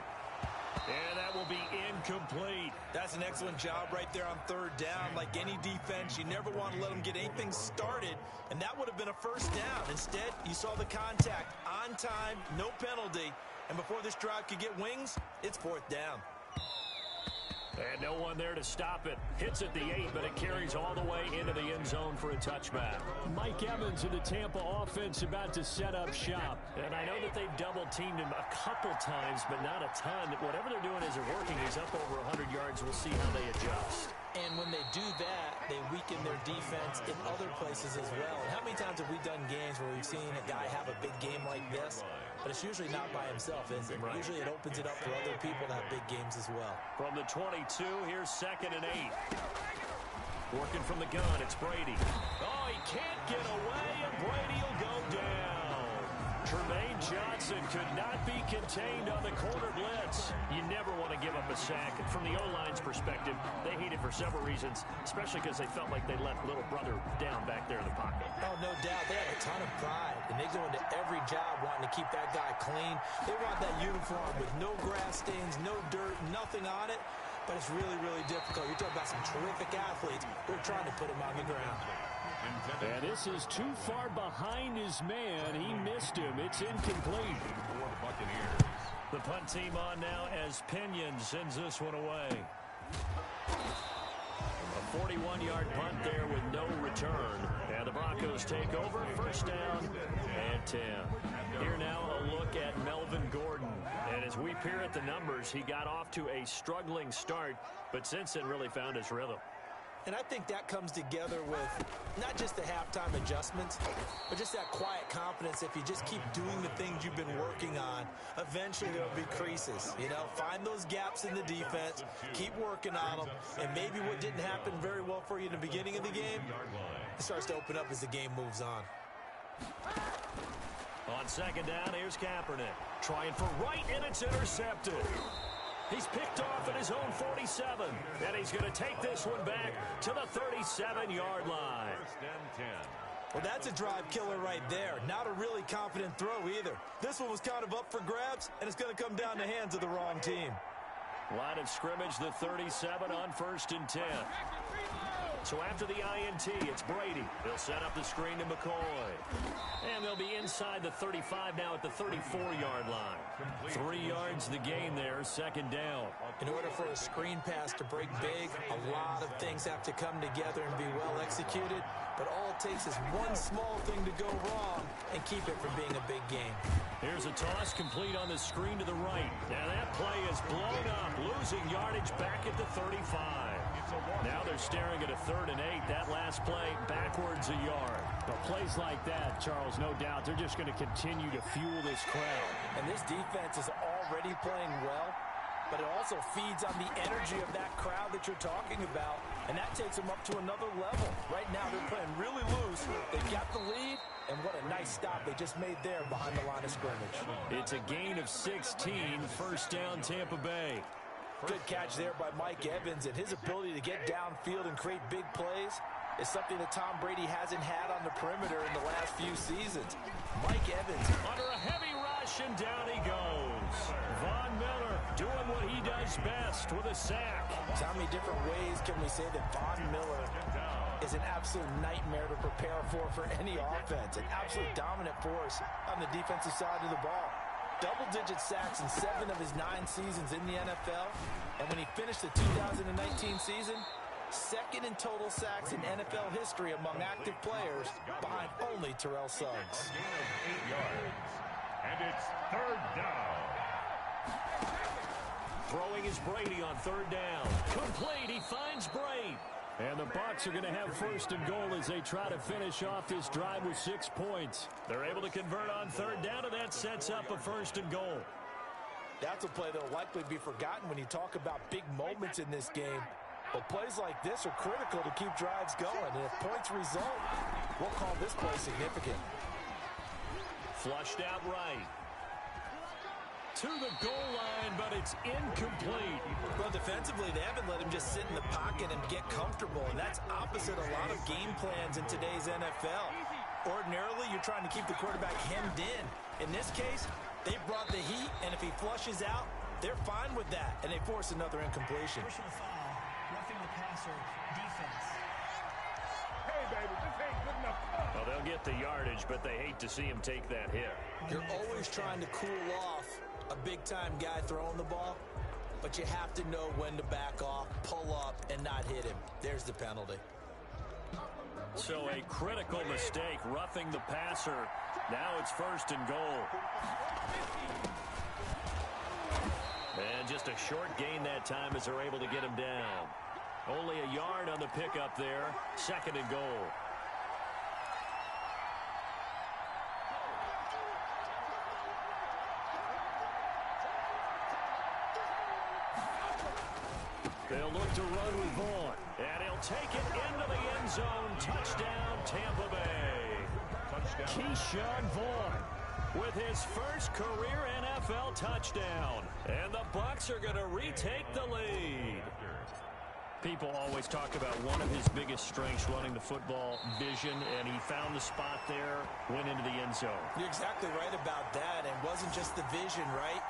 B: And that will be incomplete.
C: That's an excellent job right there on 3rd down. Like any defense, you never want to let them get anything started, and that would have been a first down. Instead, you saw the contact on time, no penalty, and before this drive could get wings, it's 4th down.
B: And no one there to stop it. Hits at the 8, but it carries all the way into the end zone for a touchback. Mike Evans in the Tampa offense about to set up shop. And I know that they've double-teamed him a couple times, but not a ton. Whatever they're doing isn't working. He's up over 100 yards. We'll see how they adjust.
C: And when they do that, they weaken their defense in other places as well. And how many times have we done games where we've seen a guy have a big game like this? But it's usually not by himself, is it? Right. Usually it opens it up for other people to have big games as well.
B: From the 22, here's 2nd and 8. Working from the gun, it's Brady. Oh, he can't get away, and Brady will go down. Tremaine Johnson could not be contained on the corner blitz. You never want to give up a sack. From the O-line's perspective, they hate it for several reasons, especially because they felt like they let little brother down back there in the pocket.
C: Oh, no doubt. They have a ton of pride, and they go into every job wanting to keep that guy clean. They want that uniform with no grass stains, no dirt, nothing on it. But it's really, really difficult. You're talking about some terrific athletes. We're trying to put him on the ground.
B: And this is too far behind his man. He missed him. It's incomplete. The punt team on now as Pinion sends this one away. A 41-yard punt there with no return. And the Broncos take over. First down and 10. Here now a look at Melvin Gordon. And as we peer at the numbers, he got off to a struggling start, but since then really found his rhythm.
C: And I think that comes together with not just the halftime adjustments, but just that quiet confidence. If you just keep doing the things you've been working on, eventually there'll be creases. You know, find those gaps in the defense, keep working on them, and maybe what didn't happen very well for you in the beginning of the game, it starts to open up as the game moves on.
B: On second down, here's Kaepernick. Trying for right, and it's intercepted. He's picked off at his own 47, and he's going to take this one back to the 37-yard line.
A: First and 10.
C: Well, that's a drive killer right there. Not a really confident throw either. This one was kind of up for grabs, and it's going to come down the hands of the wrong team.
B: Line of scrimmage, the 37 on first and 10. So after the INT, it's Brady. He'll set up the screen to McCoy. And they'll be inside the 35 now at the 34-yard line. 3 yards the gain there, second down.
C: In order for a screen pass to break big, a lot of things have to come together and be well executed. But all it takes is one small thing to go wrong and keep it from being a big game.
B: Here's a toss complete on the screen to the right. Now that play is blown up, losing yardage back at the 35. Now they're staring at a 3rd and 8. That last play backwards a yard.
D: But plays like that, Charles, no doubt, they're just going to continue to fuel this crowd.
C: And this defense is already playing well, but it also feeds on the energy of that crowd that you're talking about, and that takes them up to another level. Right now they're playing really loose. They've got the lead, and what a nice stop they just made there behind the line of scrimmage.
B: It's a gain of 16, first down Tampa Bay.
C: Good catch there by Mike Evans, and his ability to get downfield and create big plays is something that Tom Brady hasn't had on the perimeter in the last few seasons. Mike Evans
B: under a heavy rush, and down he goes. Von Miller doing what he does best with a sack.
C: So how many different ways can we say that Von Miller is an absolute nightmare to prepare for any offense? An absolute dominant force on the defensive side of the ball. Double-digit sacks in 7 of his 9 seasons in the NFL. And when he finished the 2019 season, second in total sacks in NFL history among active players, behind only Terrell Suggs.
A: Gain of 8 yards. And it's 3rd down.
B: Throwing is Brady on 3rd down. Complete. He finds Brady. And the Bucs are going to have first and goal as they try to finish off this drive with 6 points. They're able to convert on 3rd down, and that sets up a first and goal.
C: That's a play that will likely be forgotten when you talk about big moments in this game. But plays like this are critical to keep drives going. And if points result, we'll call this play significant.
B: Flushed out right. To the goal line, but it's incomplete.
C: Well, defensively, they haven't let him just sit in the pocket and get comfortable, and that's opposite a lot of game plans in today's NFL. Ordinarily, you're trying to keep the quarterback hemmed in. In this case, they brought the heat, and if he flushes out, they're fine with that, and they force another incompletion.
E: Personal foul, roughing the passer, defense.
A: Hey, baby, this ain't good enough.
B: Well, they'll get the yardage, but they hate to see him take that hit.
C: You're always trying to cool off a big-time guy throwing the ball, but you have to know when to back off, pull up, and not hit him. There's the penalty.
B: So a critical mistake, roughing the passer. Now it's first and goal. And just a short gain that time as they're able to get him down. Only a yard on the pickup there. Second and goal. They'll look to run with Vaughn. And he'll take it into the end zone. Touchdown, Tampa Bay. Keyshawn Vaughn with his first career NFL touchdown. And the Bucs are going to retake the lead. People always talk about one of his biggest strengths, running the football, vision, and he found the spot there, went into the end zone.
C: You're exactly right about that, and wasn't just the vision, right?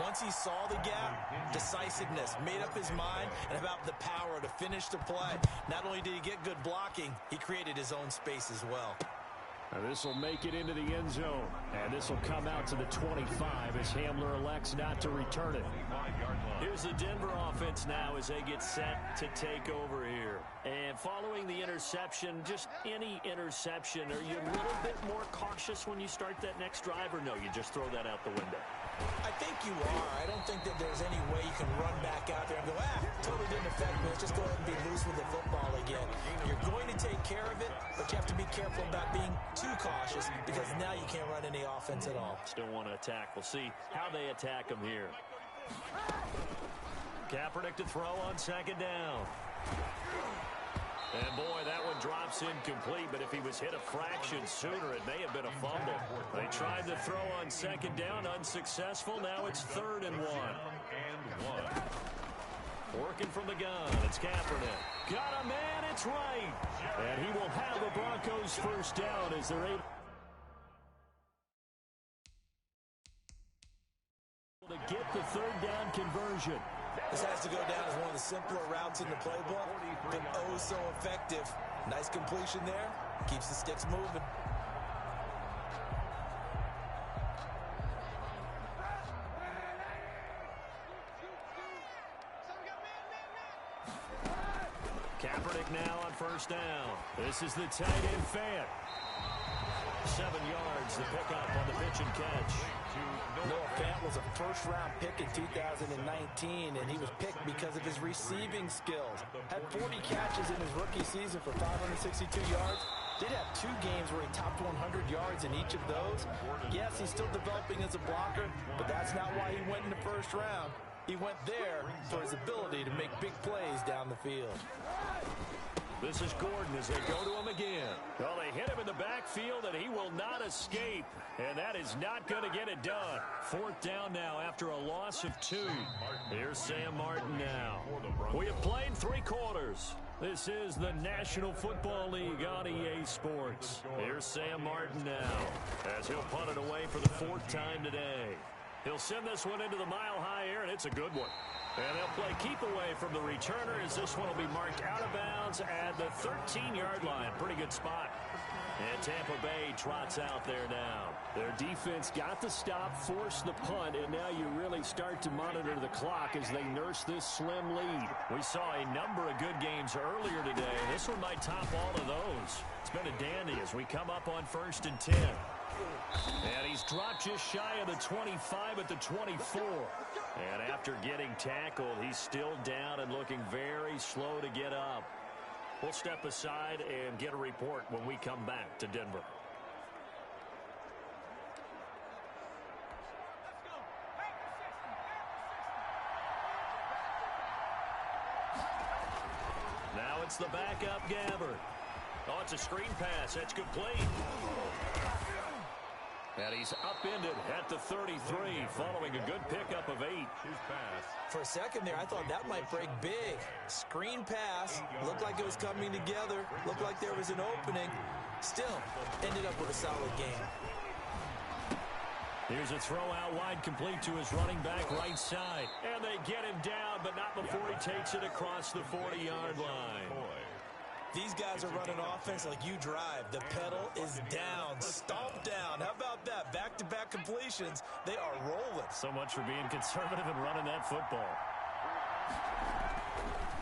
C: Once he saw the gap, decisiveness, made up his mind, and about the power to finish the play. Not only did he get good blocking, he created his own space as well.
B: This will make it into the end zone. And this will come out to the 25 as Hamler elects not to return it. Here's the Denver offense now as they get set to take over here. And following the interception, just any interception, are you a little bit more cautious when you start that next drive, or no, you just throw that out the window?
C: I think you are. I don't think that there's any way you can run back out there and go, totally didn't affect me. Let's just go ahead and be loose with the football again. You're going to take care of it, but you have to be careful about being too cautious because now you can't run any offense at all.
B: Still want to attack. We'll see how they attack them here. Kaepernick to throw on second down. And, boy, that one drops incomplete, but if he was hit a fraction sooner, it may have been a fumble. They tried to throw on second down, unsuccessful. Now it's 3rd and 1. Working from the gun, it's Kaepernick. Got a man, it's right. And he will have the Broncos first down as they're able to get the 3rd down conversion.
C: This has to go down as one of the simpler routes in the playbook, but oh so effective. Nice completion there. Keeps the sticks moving.
B: Kaepernick now on first down. This is the tight end Fant. 7 yards, the pickup on the pitch and catch.
F: Noah Fant was a first-round pick in 2019, and he was picked because of his receiving skills. Had 40 catches in his rookie season for 562 yards. Did have 2 games where he topped 100 yards in each of those. Yes, he's still developing as a blocker, but that's not why he went in the first round. He went there for his ability to make big plays down the field.
B: This is Gordon as they go to him again. Well, they hit him in the backfield, and he will not escape. And that is not going to get it done. 4th down now after a loss of 2. Here's Sam Martin now. We have played 3 quarters. This is the National Football League on EA Sports. Here's Sam Martin now as he'll punt it away for the 4th time today. He'll send this one into the mile-high air, and it's a good one. And they'll play keep away from the returner as this one will be marked out of bounds at the 13-yard line. Pretty good spot. And Tampa Bay trots out there now. Their defense got the stop, forced the punt, and now you really start to monitor the clock as they nurse this slim lead. We saw a number of good games earlier today. This one might top all of those. It's been a dandy as we come up on 1st and 10. And he's dropped just shy of the 25 at the 24. And after getting tackled, he's still down and looking very slow to get up. We'll step aside and get a report when we come back to Denver. Now it's the backup Gabbert. Oh, it's a screen pass. That's complete. And he's upended at the 33 following a good pickup of 8.
C: For a second there, I thought that might break big. Screen pass. Looked like it was coming together. Looked like there was an opening. Still, ended up with a solid game.
B: Here's a throw out wide, complete to his running back right side. And they get him down, but not before he takes it across the 40-yard line.
C: These guys are running offense like you drive. The pedal is down, stomped down. How about that? Back-to-back completions. They are rolling.
B: So much for being conservative and running that football.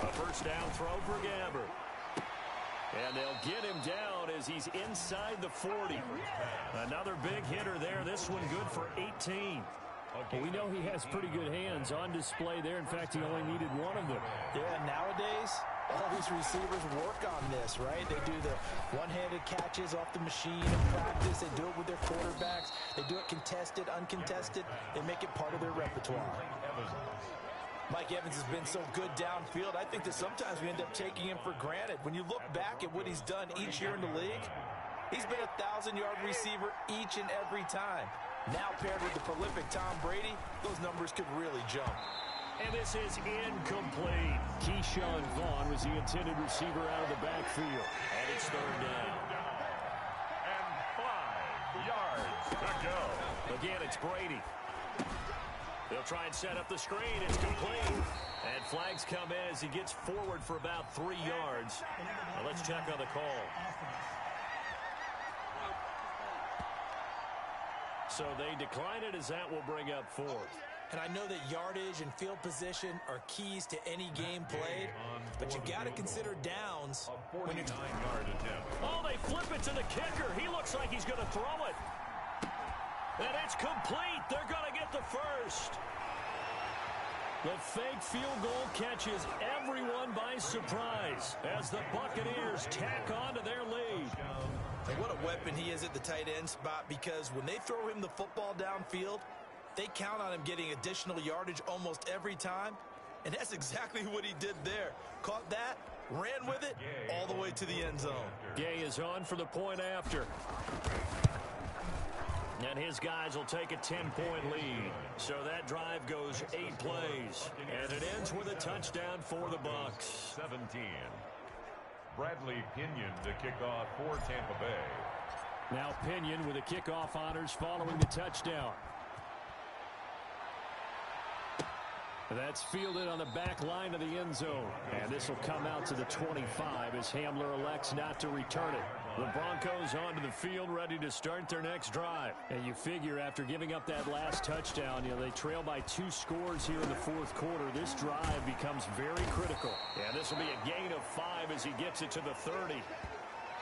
B: A first down throw for Gabbert. And they'll get him down as he's inside the 40. Another big hitter there. This one good for 18.
D: Well, we know he has pretty good hands on display there. In fact, he only needed one of them.
F: Yeah, nowadays, all these receivers work on this, right? They do the one-handed catches off the machine in practice. They do it with their quarterbacks. They do it contested, uncontested. They make it part of their repertoire. Mike Evans has been so good downfield. I think that sometimes we end up taking him for granted. When you look back at what he's done each year in the league, he's been a 1,000-yard receiver each and every time. Now paired with the prolific Tom Brady, those numbers could really jump.
B: And this is incomplete.
D: Keyshawn Vaughn was the intended receiver out of the backfield.
B: And it's 3rd down.
A: And 5 yards to go.
B: Again, it's Brady. They'll try and set up the screen. It's complete. And flags come in as he gets forward for about 3 yards. Now let's check on the call. So they decline it as that will bring up fourth.
C: And I know that yardage and field position are keys to any game played, but you got to consider downs when you're
A: 49-yard attempt.
B: Oh, they flip it to the kicker. He looks like he's going to throw it. And it's complete. They're going to get the first. The fake field goal catches everyone by surprise as the Buccaneers tack on to their lead.
C: And what a weapon he is at the tight end spot, because when they throw him the football downfield, they count on him getting additional yardage almost every time. And that's exactly what he did there. Caught that, ran with it, all the way to the end zone.
B: Gay is on for the point after. And his guys will take a 10-point lead. So that drive goes 8 plays. And it ends with a touchdown for the Bucs.
A: 17. Bradley Pinion to kick off for Tampa Bay.
B: Now Pinion with the kickoff honors following the touchdown. That's fielded on the back line of the end zone. And this will come out to the 25 as Hamler elects not to return it. The Broncos onto the field ready to start their next drive. And you figure after giving up that last touchdown, they trail by 2 scores here in the fourth quarter. This drive becomes very critical. And this will be a gain of 5 as he gets it to the 30.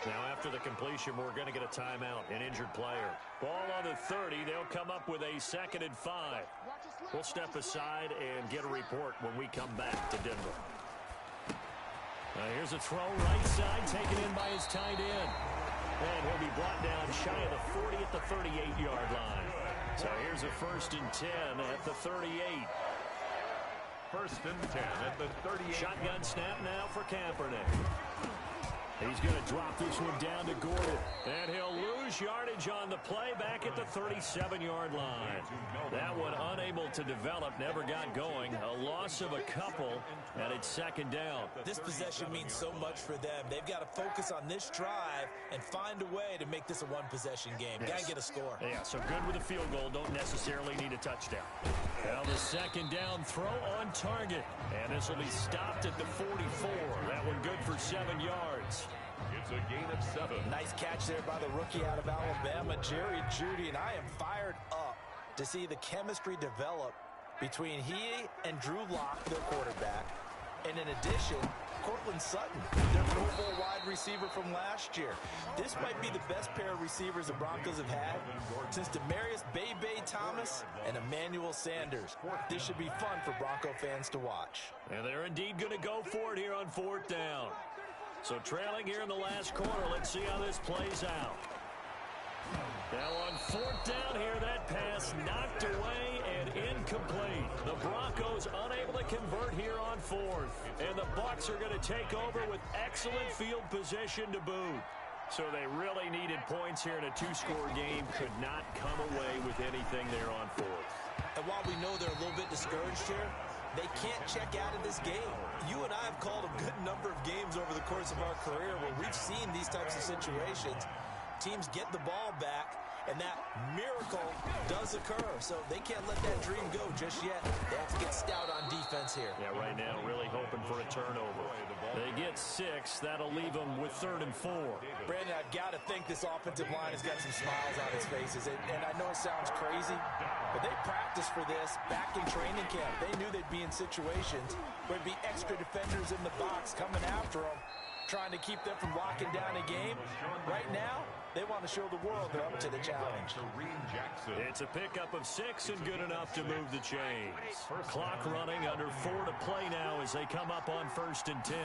B: Now after the completion, we're going to get a timeout, an injured player. Ball on the 30. They'll come up with a 2nd and 5. We'll step aside and get a report when we come back to Denver. Now here's a throw right side taken in by his tight end. And he'll be brought down shy of the 40 at the 38-yard line. So here's a 1st and 10 at the 38.
A: 1st and 10 at the 38.
B: Shotgun snap now for Kaepernick. He's going to drop this one down to Gordon. And he'll lose yardage on the play back at the 37-yard line. That one unable to develop, never got going. A loss of a couple, and it's 2nd down.
C: This possession means so much for them. They've got to focus on this drive and find a way to make this a one-possession game.
B: Yes.
C: Got to get a score.
B: Yeah, so good with a field goal. Don't necessarily need a touchdown. Well, the 2nd down throw on target. And this will be stopped at the 44. That one good for 7 yards.
A: It's a gain of 7.
C: Nice catch there by the rookie out of Alabama, Jerry Jeudy, and I am fired up to see the chemistry develop between he and Drew Lock, their quarterback, and in addition, Cortland Sutton, their Pro Bowl wide receiver from last year. This might be the best pair of receivers the Broncos have had since Demaryius Bebe Thomas and Emmanuel Sanders. This should be fun for Bronco fans to watch.
B: And they're indeed going to go for it here on 4th down. So trailing here in the last quarter, let's see how this plays out. Now on 4th down here, that pass knocked away and incomplete. The Broncos unable to convert here on 4th. And the Bucs are going to take over with excellent field position to boot. So they really needed points here in a 2-score game. Could not come away with anything there on 4th.
C: And while we know they're a little bit discouraged here, they can't check out of this game. You and I have called a good number of games over the course of our career where we've seen these types of situations. Teams get the ball back, and that miracle does occur. So they can't let that dream go just yet. They have to get stout on defense here.
B: Yeah, right now really hoping for a turnover. They get 6. That'll leave them with 3rd and 4.
C: Brandon, I've got to think this offensive line has got some smiles on its faces. And I know it sounds crazy, but they practiced for this back in training camp. They knew they'd be in situations where there'd be extra defenders in the box coming after them, trying to keep them from locking down a game. Right now, they want to show the world they're up to the challenge.
B: It's a pickup of 6 and good enough to move the chains. Clock running, under 4 to play now as they come up on 1st and 10.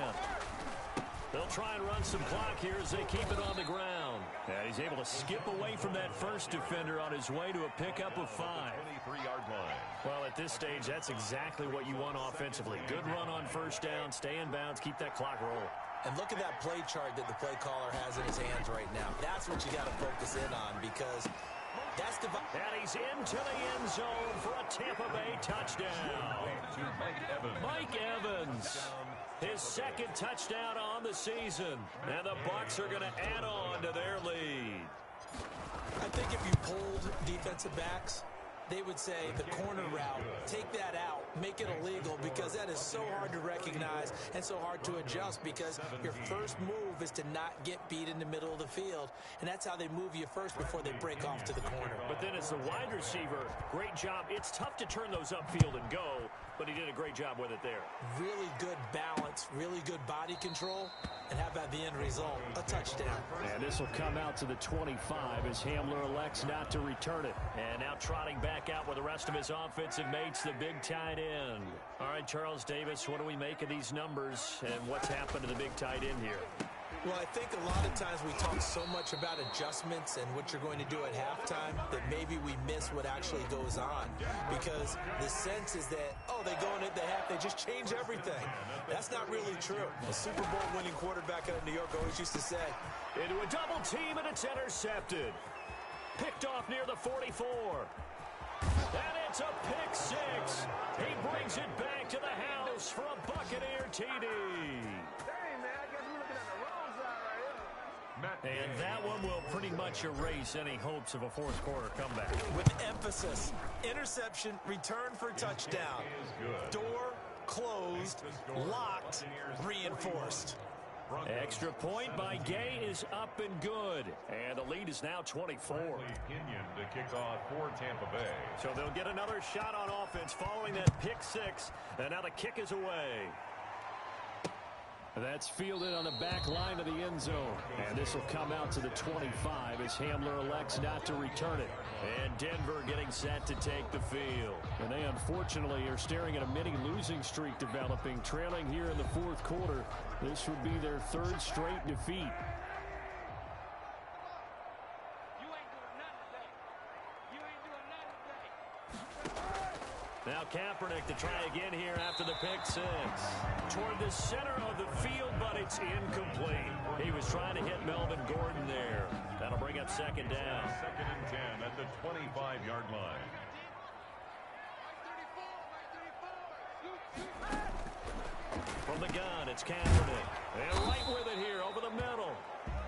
B: They'll try and run some clock here as they keep it on the ground. And he's able to skip away from that first defender on his way to a pickup of 5.
A: 23-yard line.
B: Well, at this stage, that's exactly what you want offensively. Good run on 1st down, stay in bounds, keep that clock rolling.
C: And look at that play chart that the play caller has in his hands right now. That's what you got to focus in on, because that's the...
B: And he's into the end zone for a Tampa Bay touchdown.
A: To Mike Evans.
B: Mike Evans, his 2nd touchdown on the season. And the Bucs are going to add on to their lead.
C: I think if you pulled defensive backs, they would say the corner route, take that out, make it illegal, because that is so hard to recognize and so hard to adjust, because your first move is to not get beat in the middle of the field, and that's how they move you first before they break off to the corner.
B: But then as the wide receiver, great job. It's tough to turn those upfield and go, but he did a great job with it there.
C: Really good balance, really good body control, and how about the end result? A touchdown.
B: And this will come out to the 25 as Hamler elects not to return it. And now trotting back out with the rest of his offensive mates, the big tight end. All right, Charles Davis, what do we make of these numbers and what's happened to the big tight end here?
C: Well, I think a lot of times we talk so much about adjustments and what you're going to do at halftime that maybe we miss what actually goes on, because the sense is that, oh, they go in at the half, they just change everything. That's not really true. A Super Bowl winning quarterback out of New York always used to say,
B: into a double team, and it's intercepted. Picked off near the 44. And it's a pick six. He brings it back to the house for a Buccaneer TD. And that one will pretty much erase any hopes of a fourth quarter comeback.
C: With emphasis, interception, return for touchdown. Door closed, locked, reinforced.
B: Extra point by Gay is up and good. And the lead is now 24.
A: To kick off for Tampa Bay.
B: So they'll get another shot on offense following that pick six. And now the kick is away. That's fielded on the back line of the end zone. And this will come out to the 25 as Hamler elects not to return it. And Denver getting set to take the field. And they unfortunately are staring at a mini losing streak developing, trailing here in the fourth quarter. This would be their third straight defeat. Now Kaepernick to try again here after the pick six. Toward the center of the field, but it's incomplete. He was trying to hit Melvin Gordon there. That'll bring up second down.
A: Second and 10 at the 25-yard line.
B: From the gun, it's Kaepernick. And right with it here over the middle.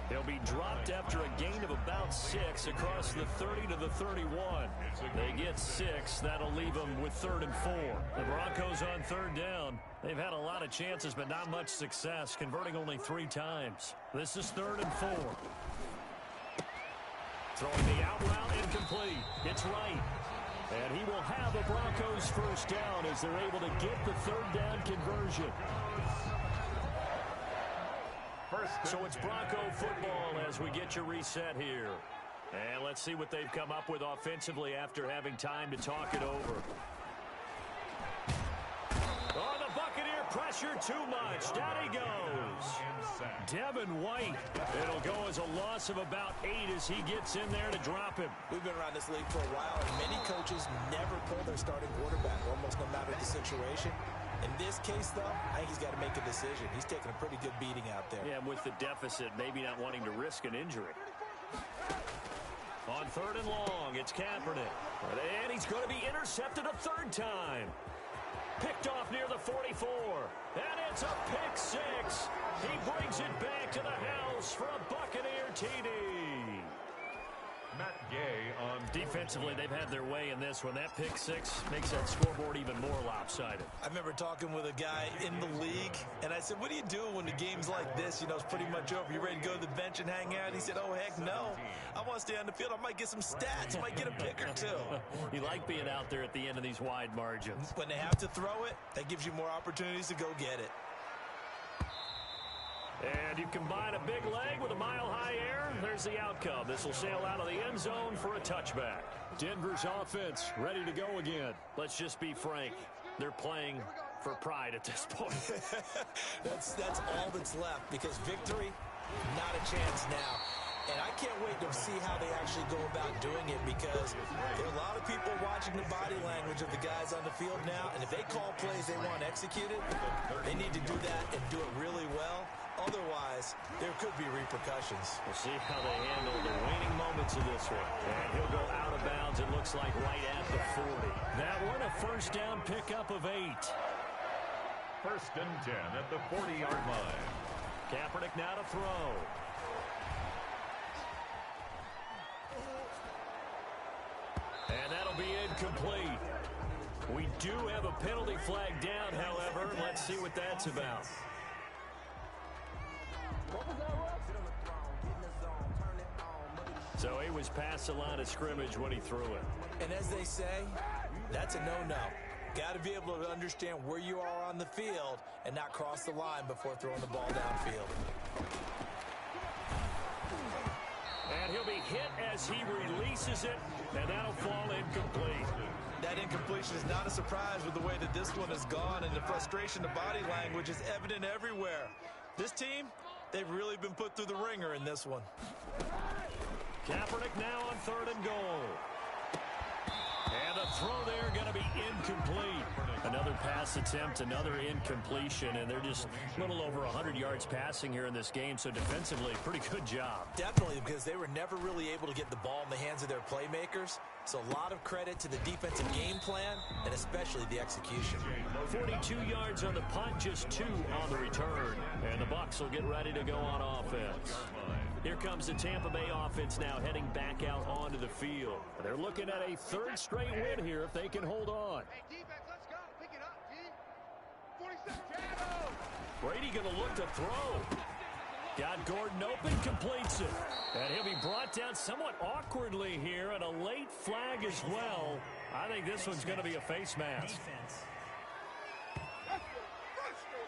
B: He'll be dropped after a gain of about 6 across the 30 to the 31. They get 6. That'll leave them with 3rd and 4. The Broncos on 3rd down. They've had a lot of chances, but not much success, converting only 3 times. This is 3rd and 4. Throwing the out route incomplete. It's right. And he will have the Broncos first down as they're able to get the 3rd down conversion. So it's Bronco football as we get your reset here. And let's see what they've come up with offensively after having time to talk it over. Oh, the Buccaneer pressure too much. Down he goes. Devin White. It'll go as a loss of about 8 as he gets in there to drop him.
C: We've been around this league for a while, and many coaches never pull their starting quarterback, almost no matter the situation. In this case, though, I think he's got to make a decision. He's taking a pretty good beating out there.
B: Yeah, with the deficit, maybe not wanting to risk an injury. On 3rd and long, it's Kaepernick. And he's going to be intercepted a 3rd time. Picked off near the 44. And it's a pick six. He brings it back to the house for a Buccaneer TD.
A: Matt Gay on
B: defensively, they've had their way in this one. That pick six makes that scoreboard even more lopsided.
C: I remember talking with a guy in the league, and I said, what do you do when the game's like this? You know, it's pretty much over. You ready to go to the bench and hang out? He said, oh, heck no. I want to stay on the field. I might get some stats. I might get a pick or two.
B: You like being out there at the end of these wide margins.
C: When they have to throw it, that gives you more opportunities to go get it.
B: And you combine a big leg with a mile-high air, there's the outcome. This will sail out of the end zone for a touchback. Denver's offense ready to go again. Let's just be frank. They're playing for pride at this point.
C: That's all that's left, because victory, not a chance now. And I can't wait to see how they actually go about doing it, because there are a lot of people watching the body language of the guys on the field now, and if they call plays they want executed, they need to do that and do it really well. Otherwise, there could be repercussions.
B: We'll see how they handle the waning moments of this one. And he'll go out of bounds, it looks like, right at the 40. That one, a first down pickup of 8.
A: First and 10 at the 40-yard line.
B: Kaepernick now to throw. And that'll be incomplete. We do have a penalty flag down, however. Let's see what that's about. So he was past the line of scrimmage when he threw it.
C: And as they say, that's a no-no. Got to be able to understand where you are on the field and not cross the line before throwing the ball downfield.
B: And he'll be hit as he releases it, and that'll fall incomplete.
C: That incompletion is not a surprise with the way that this one has gone, and the frustration, the body language is evident everywhere. This team, they've really been put through the ringer in this one.
B: Kaepernick now on 3rd and goal. And a throw there going to be incomplete. Another pass attempt, another incompletion, and they're just a little over 100 yards passing here in this game, so defensively, pretty good job.
C: Definitely, because they were never really able to get the ball in the hands of their playmakers, so a lot of credit to the defensive game plan, and especially the execution.
B: 42 yards on the punt, just 2 on the return, and the Bucs will get ready to go on offense. Here comes the Tampa Bay offense now heading back out onto the field. They're looking at a 3rd straight win here if they can hold on.
G: Hey, defense, let's go. Pick it up, G. 47.
B: Brady going to look to throw. Got Gordon open, completes it. And he'll be brought down somewhat awkwardly here, and a late flag as well. I think this one's going to be a face mask.
E: Defense.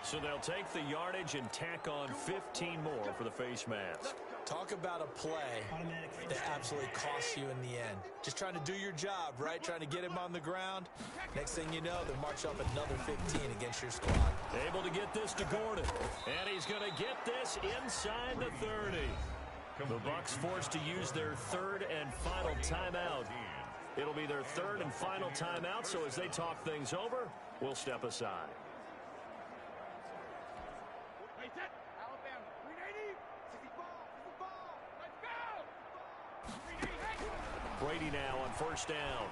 B: So they'll take the yardage and tack on 15 more for the face mask.
C: Talk about a play that absolutely costs you in the end. Just trying to do your job, right? Trying to get him on the ground. Next thing you know, they march up another 15 against your squad.
B: Able to get this to Gordon. And he's going to get this inside the 30. The Bucs forced to use their 3rd and final timeout. It'll be their 3rd and final timeout, so as they talk things over, we'll step aside. Brady now on 1st down.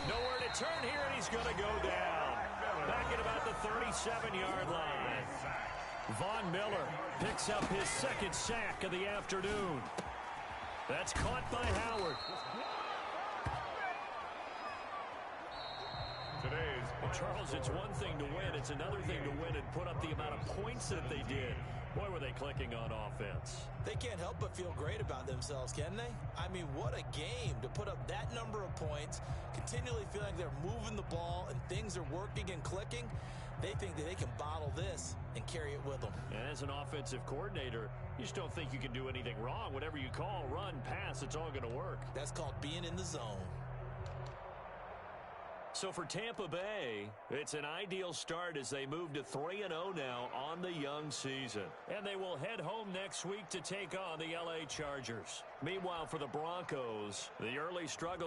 B: Nowhere to turn here, and he's going to go down. Back at about the 37-yard line. Von Miller picks up his 2nd sack of the afternoon. That's caught by Howard. Well, Charles, it's one thing to win. It's another thing to win and put up the amount of points that they did. Boy, were they clicking on offense.
C: They can't help but feel great about themselves, can they? I mean, what a game to put up that number of points, continually feeling like they're moving the ball and things are working and clicking. They think that they can bottle this and carry it with them.
B: And as an offensive coordinator, you just don't think you can do anything wrong. Whatever you call, run, pass, it's all going to work.
C: That's called being in the zone.
B: So for Tampa Bay, it's an ideal start as they move to 3-0 now on the young season. And they will head home next week to take on the LA Chargers. Meanwhile, for the Broncos, the early struggle